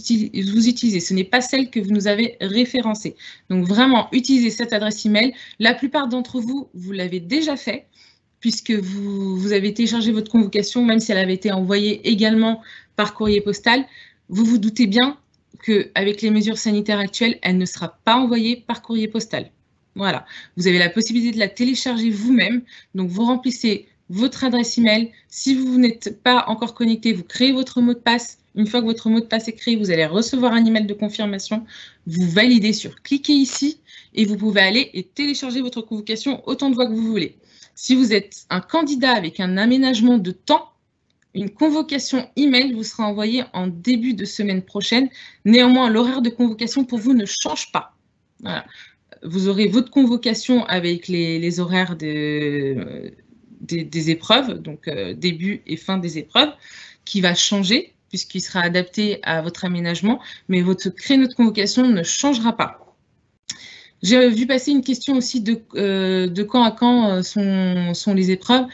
utilisez, ce n'est pas celle que vous nous avez référencée. Donc vraiment, utilisez cette adresse email. La plupart d'entre vous, vous l'avez déjà fait, puisque vous avez téléchargé votre convocation, même si elle avait été envoyée également par courrier postal. Vous vous doutez bien qu'avec les mesures sanitaires actuelles, elle ne sera pas envoyée par courrier postal. Voilà, vous avez la possibilité de la télécharger vous-même. Donc, vous remplissez votre adresse email. Si vous n'êtes pas encore connecté, vous créez votre mot de passe. Une fois que votre mot de passe est créé, vous allez recevoir un email de confirmation. Vous validez sur cliquez ici et vous pouvez aller et télécharger votre convocation autant de fois que vous voulez. Si vous êtes un candidat avec un aménagement de temps, une convocation email vous sera envoyée en début de semaine prochaine. Néanmoins, l'horaire de convocation pour vous ne change pas. Voilà. Vous aurez votre convocation avec les horaires des épreuves, donc début et fin des épreuves, qui va changer puisqu'il sera adapté à votre aménagement, mais votre créneau de convocation ne changera pas. J'ai vu passer une question aussi de quand à quand sont les épreuves.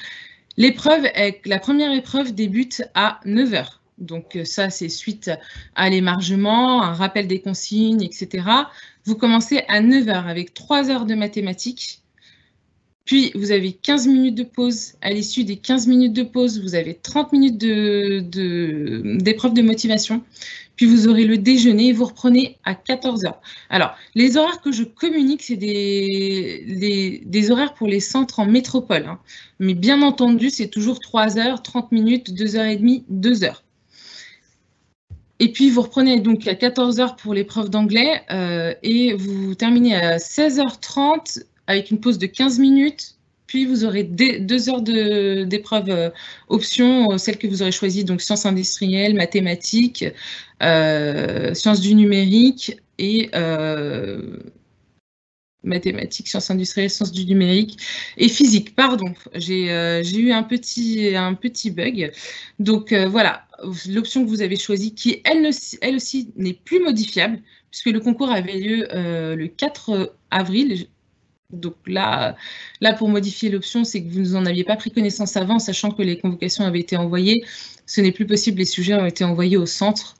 La première épreuve débute à 9 h. Donc ça, c'est suite à l'émargement, un rappel des consignes, etc. Vous commencez à 9 h avec 3 heures de mathématiques. Puis, vous avez 15 minutes de pause. À l'issue des 15 minutes de pause, vous avez 30 minutes d'épreuve de motivation. Puis, vous aurez le déjeuner et vous reprenez à 14 h. Alors, les horaires que je communique, c'est des horaires pour les centres en métropole. Hein. Mais bien entendu, c'est toujours 3 heures, 30 minutes, 2h30, 2 heures. Et puis, vous reprenez donc à 14 h pour l'épreuve d'anglais et vous terminez à 16h30 avec une pause de 15 minutes. Puis, vous aurez 2 heures d'épreuve option, celle que vous aurez choisie, donc sciences industrielles, mathématiques, sciences du numérique et mathématiques, sciences industrielles, sciences du numérique et physique. Pardon, j'ai eu un petit bug. Donc, voilà, l'option que vous avez choisie, qui, elle aussi, n'est plus modifiable, puisque le concours avait lieu le 4 avril. Donc là, pour modifier l'option, c'est que vous n'en aviez pas pris connaissance avant, sachant que les convocations avaient été envoyées. Ce n'est plus possible, les sujets ont été envoyés au centre.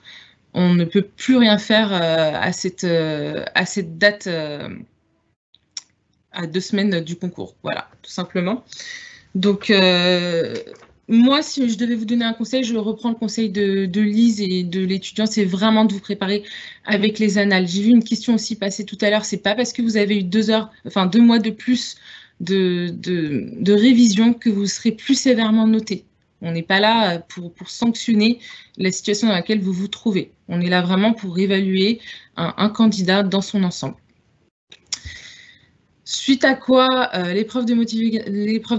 On ne peut plus rien faire à cette date, à 2 semaines du concours. Voilà, tout simplement. Donc, moi, si je devais vous donner un conseil, je reprends le conseil de Lise et de l'étudiant, c'est vraiment de vous préparer avec les annales. J'ai vu une question aussi passer tout à l'heure, c'est pas parce que vous avez eu 2 mois de plus de révision que vous serez plus sévèrement noté. On n'est pas là pour sanctionner la situation dans laquelle vous vous trouvez. On est là vraiment pour évaluer un candidat dans son ensemble. Suite à quoi, l'épreuve de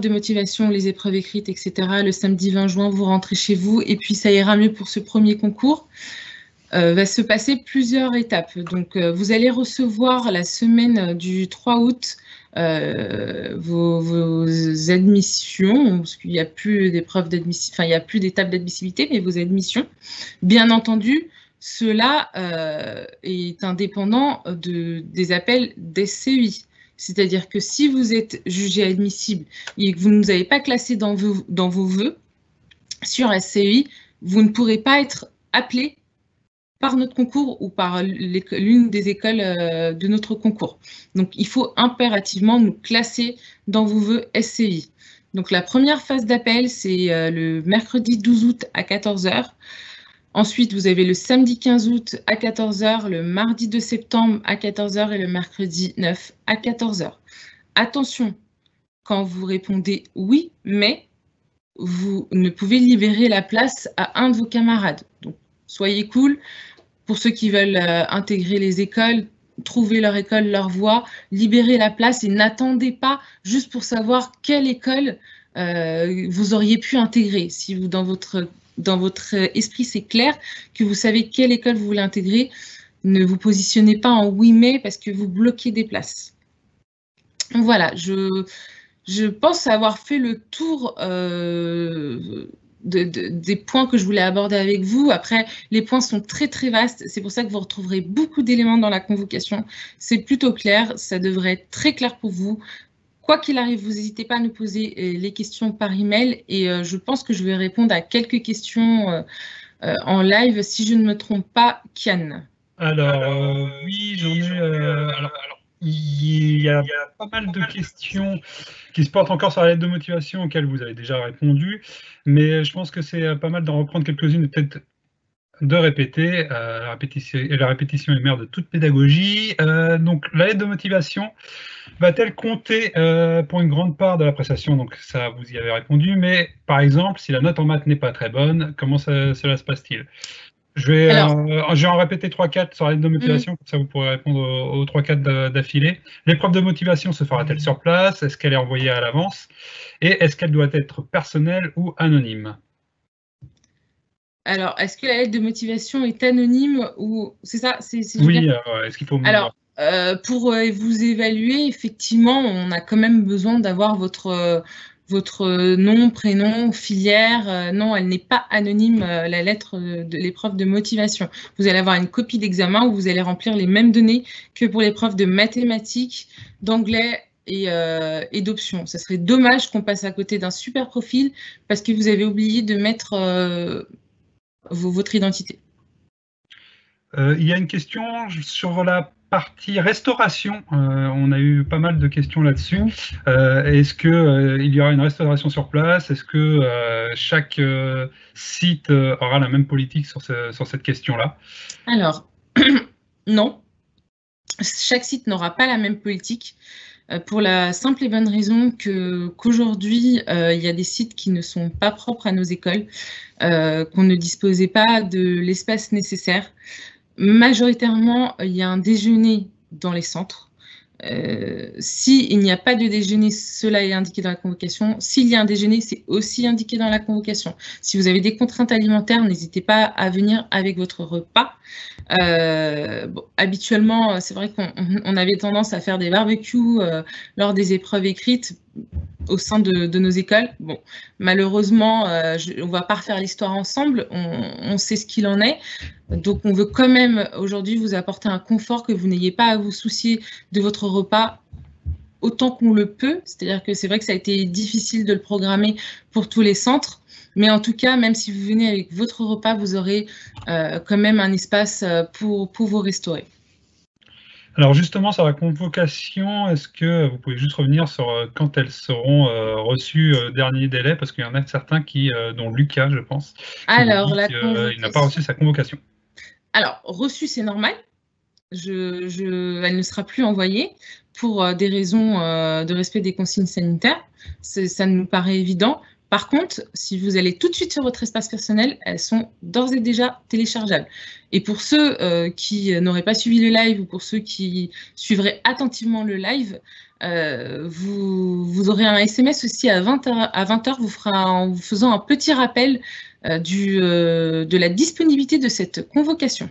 motivation, les épreuves écrites, etc., le samedi 20 juin, vous rentrez chez vous et puis ça ira mieux pour ce premier concours. Va se passer plusieurs étapes. Donc, vous allez recevoir la semaine du 3 août vos admissions, parce qu'il n'y a plus d'épreuves d'admission, enfin, il n'y a plus d'étapes d'admissibilité, mais vos admissions. Bien entendu, cela est indépendant des appels des SCEI. C'est-à-dire que si vous êtes jugé admissible et que vous ne nous avez pas classé dans vos vœux sur SCEI, vous ne pourrez pas être appelé par notre concours ou par l'une des écoles de notre concours. Donc, il faut impérativement nous classer dans vos vœux SCEI. Donc, la première phase d'appel, c'est le mercredi 12 août à 14 h. Ensuite, vous avez le samedi 15 août à 14 h, le mardi 2 septembre à 14 h et le mercredi 9 à 14 h. Attention, quand vous répondez « oui, mais », vous ne pouvez libérer la place à un de vos camarades. Donc, soyez cool. Pour ceux qui veulent intégrer les écoles, trouver leur école, leur voie, libérez la place et n'attendez pas juste pour savoir quelle école vous auriez pu intégrer. Si vous, dans votre esprit, c'est clair que vous savez quelle école vous voulez intégrer, ne vous positionnez pas en oui mais parce que vous bloquez des places. Voilà, je pense avoir fait le tour des points que je voulais aborder avec vous. Après, les points sont très très vastes, c'est pour ça que vous retrouverez beaucoup d'éléments dans la convocation. C'est plutôt clair, ça devrait être très clair pour vous. Quoi qu'il arrive, vous n'hésitez pas à nous poser les questions par email et je pense que je vais répondre à quelques questions en live, si je ne me trompe pas, Kian. Alors, oui, j'en ai... alors, il y a pas mal de questions qui se portent encore sur la lettre de motivation auxquelles vous avez déjà répondu, mais je pense que c'est pas mal d'en reprendre quelques-unes, peut-être de répéter. La répétition est mère de toute pédagogie. Donc, la lettre de motivation va-t-elle compter pour une grande part de l'appréciation? Donc, ça, vous y avez répondu. Mais, par exemple, si la note en maths n'est pas très bonne, comment cela se passe-t-il? Je vais en répéter 3-4 sur la lettre de motivation, comme ça vous pourrez répondre aux 3-4 d'affilée. L'épreuve de motivation se fera-t-elle sur place? Est-ce qu'elle est envoyée à l'avance? Et est-ce qu'elle doit être personnelle ou anonyme? Alors, est-ce que la lettre de motivation est anonyme ou c'est ça? Oui, est-ce qu'il faut... Alors, pour vous évaluer, effectivement, on a quand même besoin d'avoir votre nom, prénom, filière. Non, elle n'est pas anonyme, la lettre de l'épreuve de motivation. Vous allez avoir une copie d'examen où vous allez remplir les mêmes données que pour l'épreuve de mathématiques, d'anglais et d'options. Ça serait dommage qu'on passe à côté d'un super profil parce que vous avez oublié de mettre votre identité. Il y a une question sur la partie restauration. On a eu pas mal de questions là-dessus. Est-ce qu'il y aura une restauration sur place? Est-ce que chaque site aura la même politique sur cette question-là? Alors, non. Chaque site n'aura pas la même politique. Pour la simple et bonne raison qu'aujourd'hui, il y a des sites qui ne sont pas propres à nos écoles, qu'on ne disposait pas de l'espace nécessaire. Majoritairement, il y a un déjeuner dans les centres. S'il n'y a pas de déjeuner, cela est indiqué dans la convocation. S'il y a un déjeuner, c'est aussi indiqué dans la convocation. Si vous avez des contraintes alimentaires, n'hésitez pas à venir avec votre repas. Habituellement, c'est vrai qu'on avait tendance à faire des barbecues lors des épreuves écrites au sein de nos écoles. Bon, malheureusement, on ne va pas refaire l'histoire ensemble, on sait ce qu'il en est. Donc, on veut quand même aujourd'hui vous apporter un confort, que vous n'ayez pas à vous soucier de votre repas autant qu'on le peut. C'est-à-dire que c'est vrai que ça a été difficile de le programmer pour tous les centres. Mais en tout cas, même si vous venez avec votre repas, vous aurez quand même un espace pour vous restaurer. Alors justement, sur la convocation, est-ce que vous pouvez juste revenir sur quand elles seront reçues dernier délai? Parce qu'il y en a certains dont Lucas, je pense, alors, il n'a pas reçu sa convocation. Alors, reçu, c'est normal. Elle ne sera plus envoyée pour des raisons de respect des consignes sanitaires. Ça nous paraît évident. Par contre, si vous allez tout de suite sur votre espace personnel, elles sont d'ores et déjà téléchargeables. Et pour ceux qui n'auraient pas suivi le live ou pour ceux qui suivraient attentivement le live, vous aurez un SMS aussi à 20h. À 20h, en vous faisant un petit rappel de la disponibilité de cette convocation.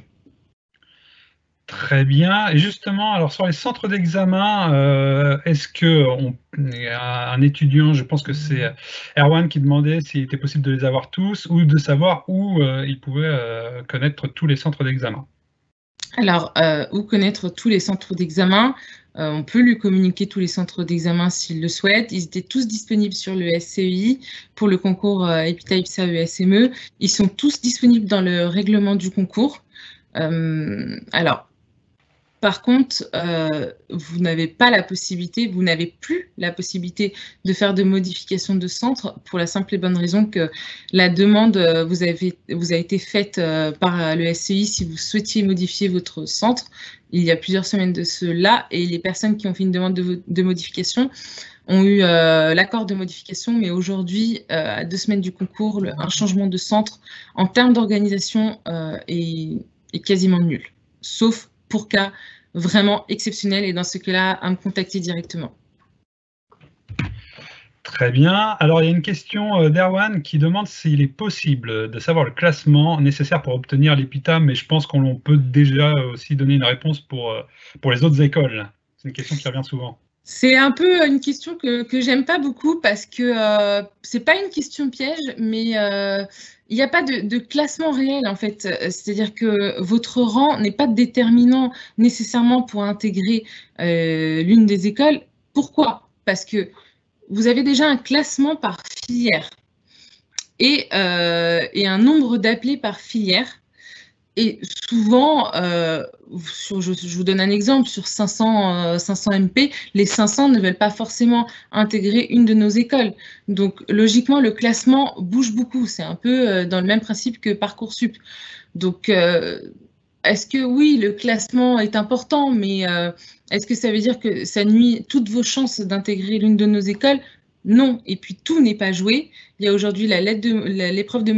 Très bien. Et justement, alors sur les centres d'examen, est-ce qu'un étudiant, je pense que c'est Erwan qui demandait s'il était possible de les avoir tous ou de savoir où il pouvait connaître tous les centres d'examen? Alors, où connaître tous les centres d'examen? On peut lui communiquer tous les centres d'examen s'il le souhaite. Ils étaient tous disponibles sur le SCEI pour le concours EPITA, IPSA, ESME. Ils sont tous disponibles dans le règlement du concours. Alors, par contre, vous n'avez plus la possibilité de faire de modifications de centre pour la simple et bonne raison que la demande vous a été faite par le SCI si vous souhaitiez modifier votre centre il y a plusieurs semaines de cela, et les personnes qui ont fait une demande de modification ont eu l'accord de modification, mais aujourd'hui, à 2 semaines du concours, un changement de centre en termes d'organisation est quasiment nul, sauf pour cas vraiment exceptionnels, et dans ce cas-là, à me contacter directement. Très bien. Alors, il y a une question d'Erwan qui demande s'il est possible de savoir le classement nécessaire pour obtenir l'EPITA, mais je pense qu'on peut déjà aussi donner une réponse pour les autres écoles. C'est une question qui revient souvent. C'est un peu une question que j'aime pas beaucoup parce que c'est pas une question piège, mais il n'y a pas de classement réel en fait. C'est-à-dire que votre rang n'est pas déterminant nécessairement pour intégrer l'une des écoles. Pourquoi? Parce que vous avez déjà un classement par filière et un nombre d'appelés par filière. Et souvent, je vous donne un exemple, sur 500 MP, les 500 ne veulent pas forcément intégrer une de nos écoles. Donc, logiquement, le classement bouge beaucoup. C'est un peu dans le même principe que Parcoursup. Donc, est-ce que oui, le classement est important, mais est-ce que ça veut dire que ça nuit toutes vos chances d'intégrer l'une de nos écoles? Non. Et puis, tout n'est pas joué. Il y a aujourd'hui l'épreuve de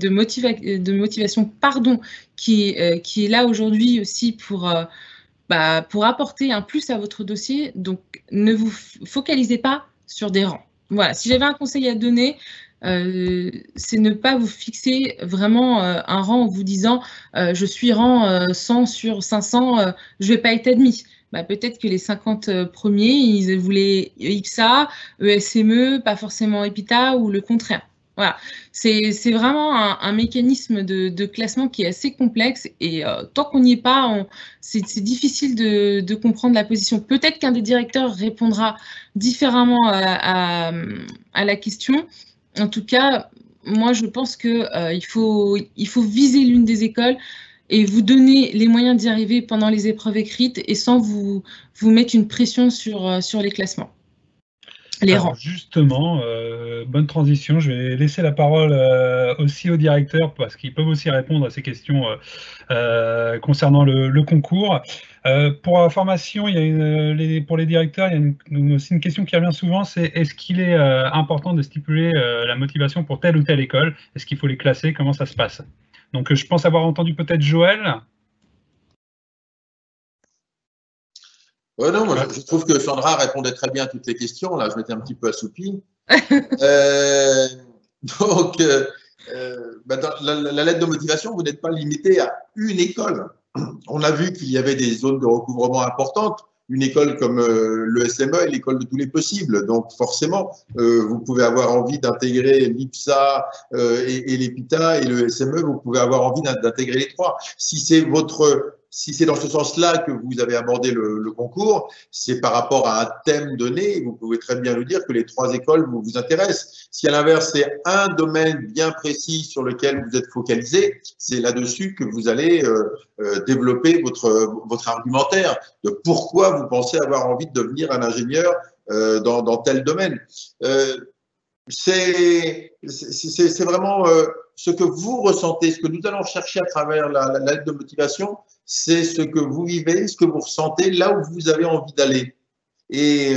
motivation qui est là aujourd'hui aussi pour apporter un plus à votre dossier. Donc, ne vous focalisez pas sur des rangs. Voilà, si j'avais un conseil à donner, c'est ne pas vous fixer vraiment un rang en vous disant je suis rang 100 sur 500, je ne vais pas être admis. Peut-être que les 50 premiers, ils voulaient IPSA, ESME, pas forcément EPITA ou le contraire. Voilà, c'est vraiment un mécanisme de classement qui est assez complexe et tant qu'on n'y est pas, c'est difficile de comprendre la position. Peut-être qu'un des directeurs répondra différemment à la question. En tout cas, moi, je pense qu'il faut viser l'une des écoles et vous donner les moyens d'y arriver pendant les épreuves écrites et sans vous mettre une pression sur les classements. Alors justement, bonne transition. Je vais laisser la parole aussi aux directeurs parce qu'ils peuvent aussi répondre à ces questions concernant le concours. Pour information, pour les directeurs, il y a aussi une question qui revient souvent, c'est est-ce qu'il est important de stipuler la motivation pour telle ou telle école? Est-ce qu'il faut les classer? Comment ça se passe? Donc je pense avoir entendu peut-être Joël. Non, moi, je trouve que Sandra répondait très bien à toutes les questions. Là, je m'étais un petit peu assoupi. Dans la lettre de motivation, vous n'êtes pas limité à une école. On a vu qu'il y avait des zones de recouvrement importantes. Une école comme le SME est l'école de tous les possibles. Donc, forcément, vous pouvez avoir envie d'intégrer l'IPSA et l'EPITA et le SME, vous pouvez avoir envie d'intégrer les trois. Si c'est dans ce sens-là que vous avez abordé le concours, c'est par rapport à un thème donné, vous pouvez très bien lui dire que les trois écoles vous intéressent. Si à l'inverse, c'est un domaine bien précis sur lequel vous êtes focalisé, c'est là-dessus que vous allez développer votre argumentaire de pourquoi vous pensez avoir envie de devenir un ingénieur dans tel domaine. C'est vraiment ce que vous ressentez, ce que nous allons chercher à travers la lettre de motivation, c'est ce que vous vivez, ce que vous ressentez, là où vous avez envie d'aller. Et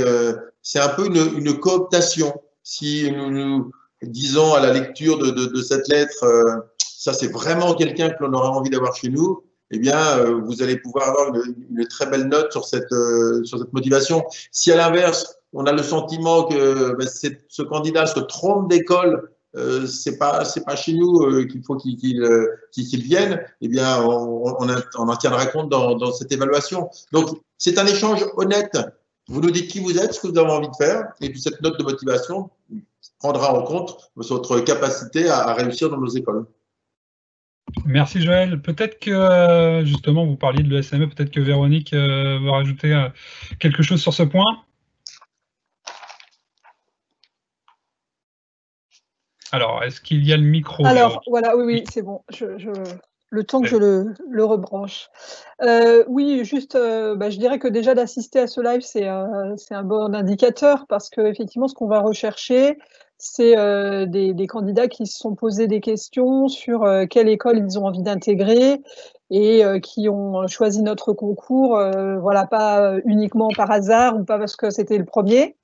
c'est un peu une cooptation. Si nous disons à la lecture de cette lettre, ça c'est vraiment quelqu'un que l'on aurait envie d'avoir chez nous, eh bien, vous allez pouvoir avoir une très belle note sur cette motivation. Si à l'inverse, on a le sentiment que ce candidat se trompe d'école, c'est pas chez nous qu'il faut qu'il vienne, eh bien, on en tiendra compte dans cette évaluation. Donc, c'est un échange honnête. Vous nous dites qui vous êtes, ce que vous avez envie de faire, et puis cette note de motivation prendra en compte votre capacité à réussir dans nos écoles. Merci Joël. Peut-être que, justement, vous parliez de l'ESME, peut-être que Véronique va rajouter quelque chose sur ce point. Alors, est-ce qu'il y a le micro? Alors, voilà, oui, c'est bon. Le temps que je le rebranche. Oui, juste, je dirais que déjà d'assister à ce live, c'est un bon indicateur parce qu'effectivement, ce qu'on va rechercher, c'est des candidats qui se sont posés des questions sur quelle école ils ont envie d'intégrer et qui ont choisi notre concours, voilà, pas uniquement par hasard ou pas parce que c'était le premier,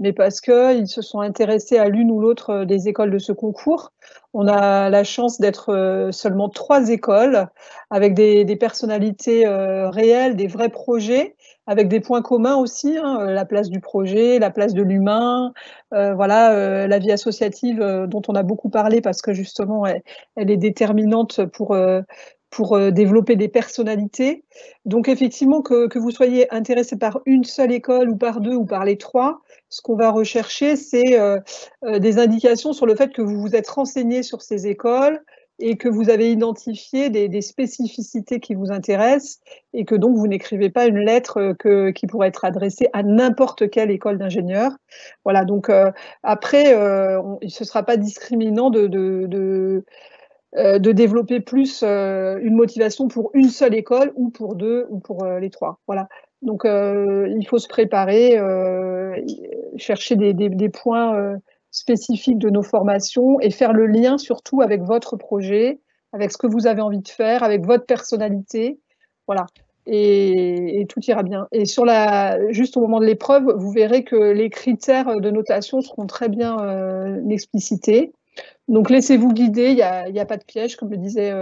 mais parce qu'ils se sont intéressés à l'une ou l'autre des écoles de ce concours. On a la chance d'être seulement 3 écoles, avec des personnalités réelles, des vrais projets, avec des points communs aussi, hein, la place du projet, la place de l'humain, voilà, la vie associative dont on a beaucoup parlé parce que justement, elle est déterminante pour développer des personnalités. Donc effectivement, que vous soyez intéressé par une seule école ou par 2 ou par les 3, ce qu'on va rechercher, c'est des indications sur le fait que vous vous êtes renseigné sur ces écoles et que vous avez identifié des spécificités qui vous intéressent et que donc vous n'écrivez pas une lettre qui pourrait être adressée à n'importe quelle école d'ingénieur. Voilà, donc après, ce ne sera pas discriminant de développer plus une motivation pour une seule école ou pour 2 ou pour les 3. Voilà. Donc, il faut se préparer, chercher des points spécifiques de nos formations et faire le lien surtout avec votre projet, avec ce que vous avez envie de faire, avec votre personnalité. Voilà. Et tout ira bien. Et juste au moment de l'épreuve, vous verrez que les critères de notation seront très bien explicités. Donc, laissez-vous guider, il n'y a pas de piège, comme le disait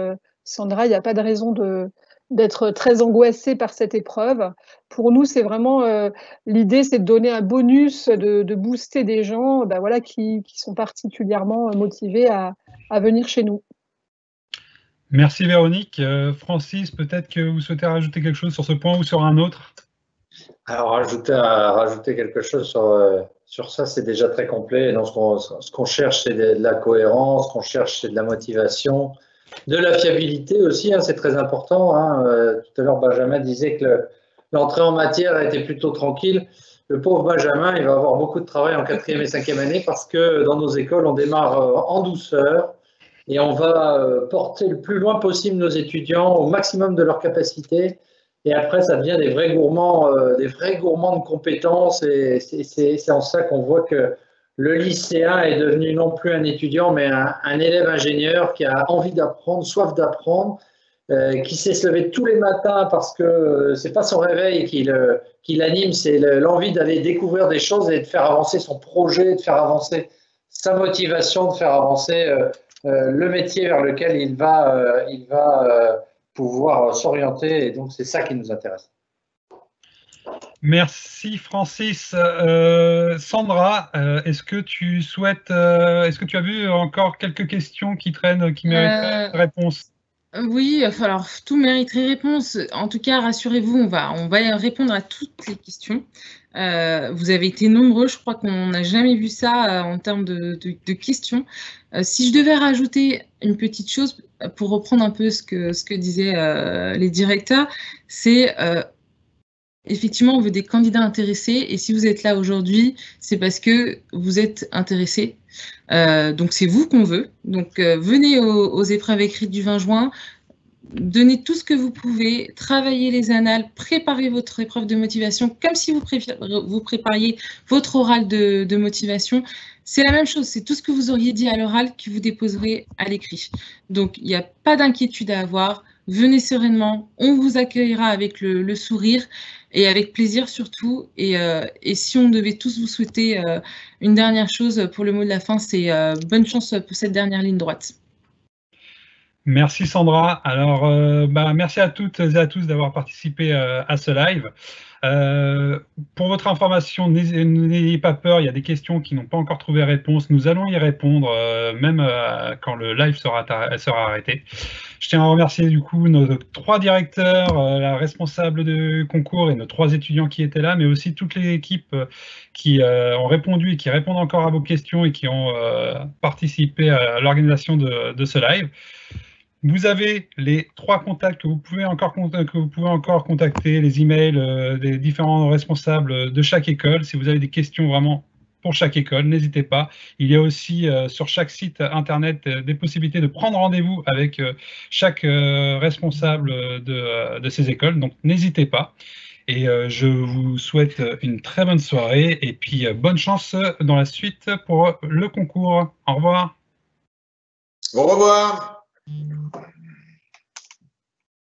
Sandra, il n'y a pas de raison d'être très angoissé par cette épreuve. Pour nous, c'est vraiment l'idée, c'est de donner un bonus, de booster des gens voilà, qui sont particulièrement motivés à venir chez nous. Merci Véronique. Francis, peut-être que vous souhaitez rajouter quelque chose sur ce point ou sur un autre? Alors, rajouter quelque chose sur ça, c'est déjà très complet. Donc, ce qu'on cherche, c'est de la cohérence, ce qu'on cherche, c'est de la motivation, de la fiabilité aussi, hein, c'est très important. Hein. Tout à l'heure, Benjamin disait que l'entrée en matière était plutôt tranquille. Le pauvre Benjamin, il va avoir beaucoup de travail en 4e et 5e année parce que dans nos écoles, on démarre en douceur et on va porter le plus loin possible nos étudiants au maximum de leur capacité. Et après, ça devient des vrais gourmands de compétences. Et c'est en ça qu'on voit que le lycéen est devenu non plus un étudiant, mais un élève ingénieur qui a envie d'apprendre, soif d'apprendre, qui sait se lever tous les matins parce que c'est pas son réveil qui l'anime, c'est l'envie d'aller découvrir des choses et de faire avancer son projet, de faire avancer sa motivation, de faire avancer le métier vers lequel il va pouvoir s'orienter. Et donc, c'est ça qui nous intéresse. Merci Francis. Sandra, est-ce que tu as vu encore quelques questions qui traînent, qui mériteraient réponse? Oui, alors tout mériterait réponse. En tout cas, rassurez-vous, on va répondre à toutes les questions. Vous avez été nombreux, je crois qu'on n'a jamais vu ça en termes de questions. Si je devais rajouter une petite chose pour reprendre un peu ce que disaient les directeurs, c'est effectivement, on veut des candidats intéressés et si vous êtes là aujourd'hui, c'est parce que vous êtes intéressés. Donc, c'est vous qu'on veut. Donc, venez aux épreuves écrites du 20 juin, donnez tout ce que vous pouvez, travaillez les annales, préparez votre épreuve de motivation comme si vous prépariez votre oral de motivation. C'est la même chose, c'est tout ce que vous auriez dit à l'oral que vous déposerez à l'écrit. Donc, il n'y a pas d'inquiétude à avoir. Venez sereinement, on vous accueillera avec le sourire et avec plaisir surtout. Et si on devait tous vous souhaiter une dernière chose pour le mot de la fin, c'est bonne chance pour cette dernière ligne droite. Merci Sandra. Alors, merci à toutes et à tous d'avoir participé à ce live. Pour votre information, n'ayez pas peur, il y a des questions qui n'ont pas encore trouvé réponse. Nous allons y répondre, même quand le live sera arrêté. Je tiens à remercier du coup nos 3 directeurs, la responsable de concours et nos 3 étudiants qui étaient là, mais aussi toutes les équipes qui ont répondu et qui répondent encore à vos questions et qui ont participé à l'organisation de ce live. Vous avez les 3 contacts que vous pouvez encore contacter, les emails des différents responsables de chaque école. Si vous avez des questions vraiment pour chaque école, n'hésitez pas. Il y a aussi sur chaque site internet des possibilités de prendre rendez-vous avec chaque responsable de ces écoles. Donc n'hésitez pas. Et je vous souhaite une très bonne soirée et puis bonne chance dans la suite pour le concours. Au revoir. Au revoir.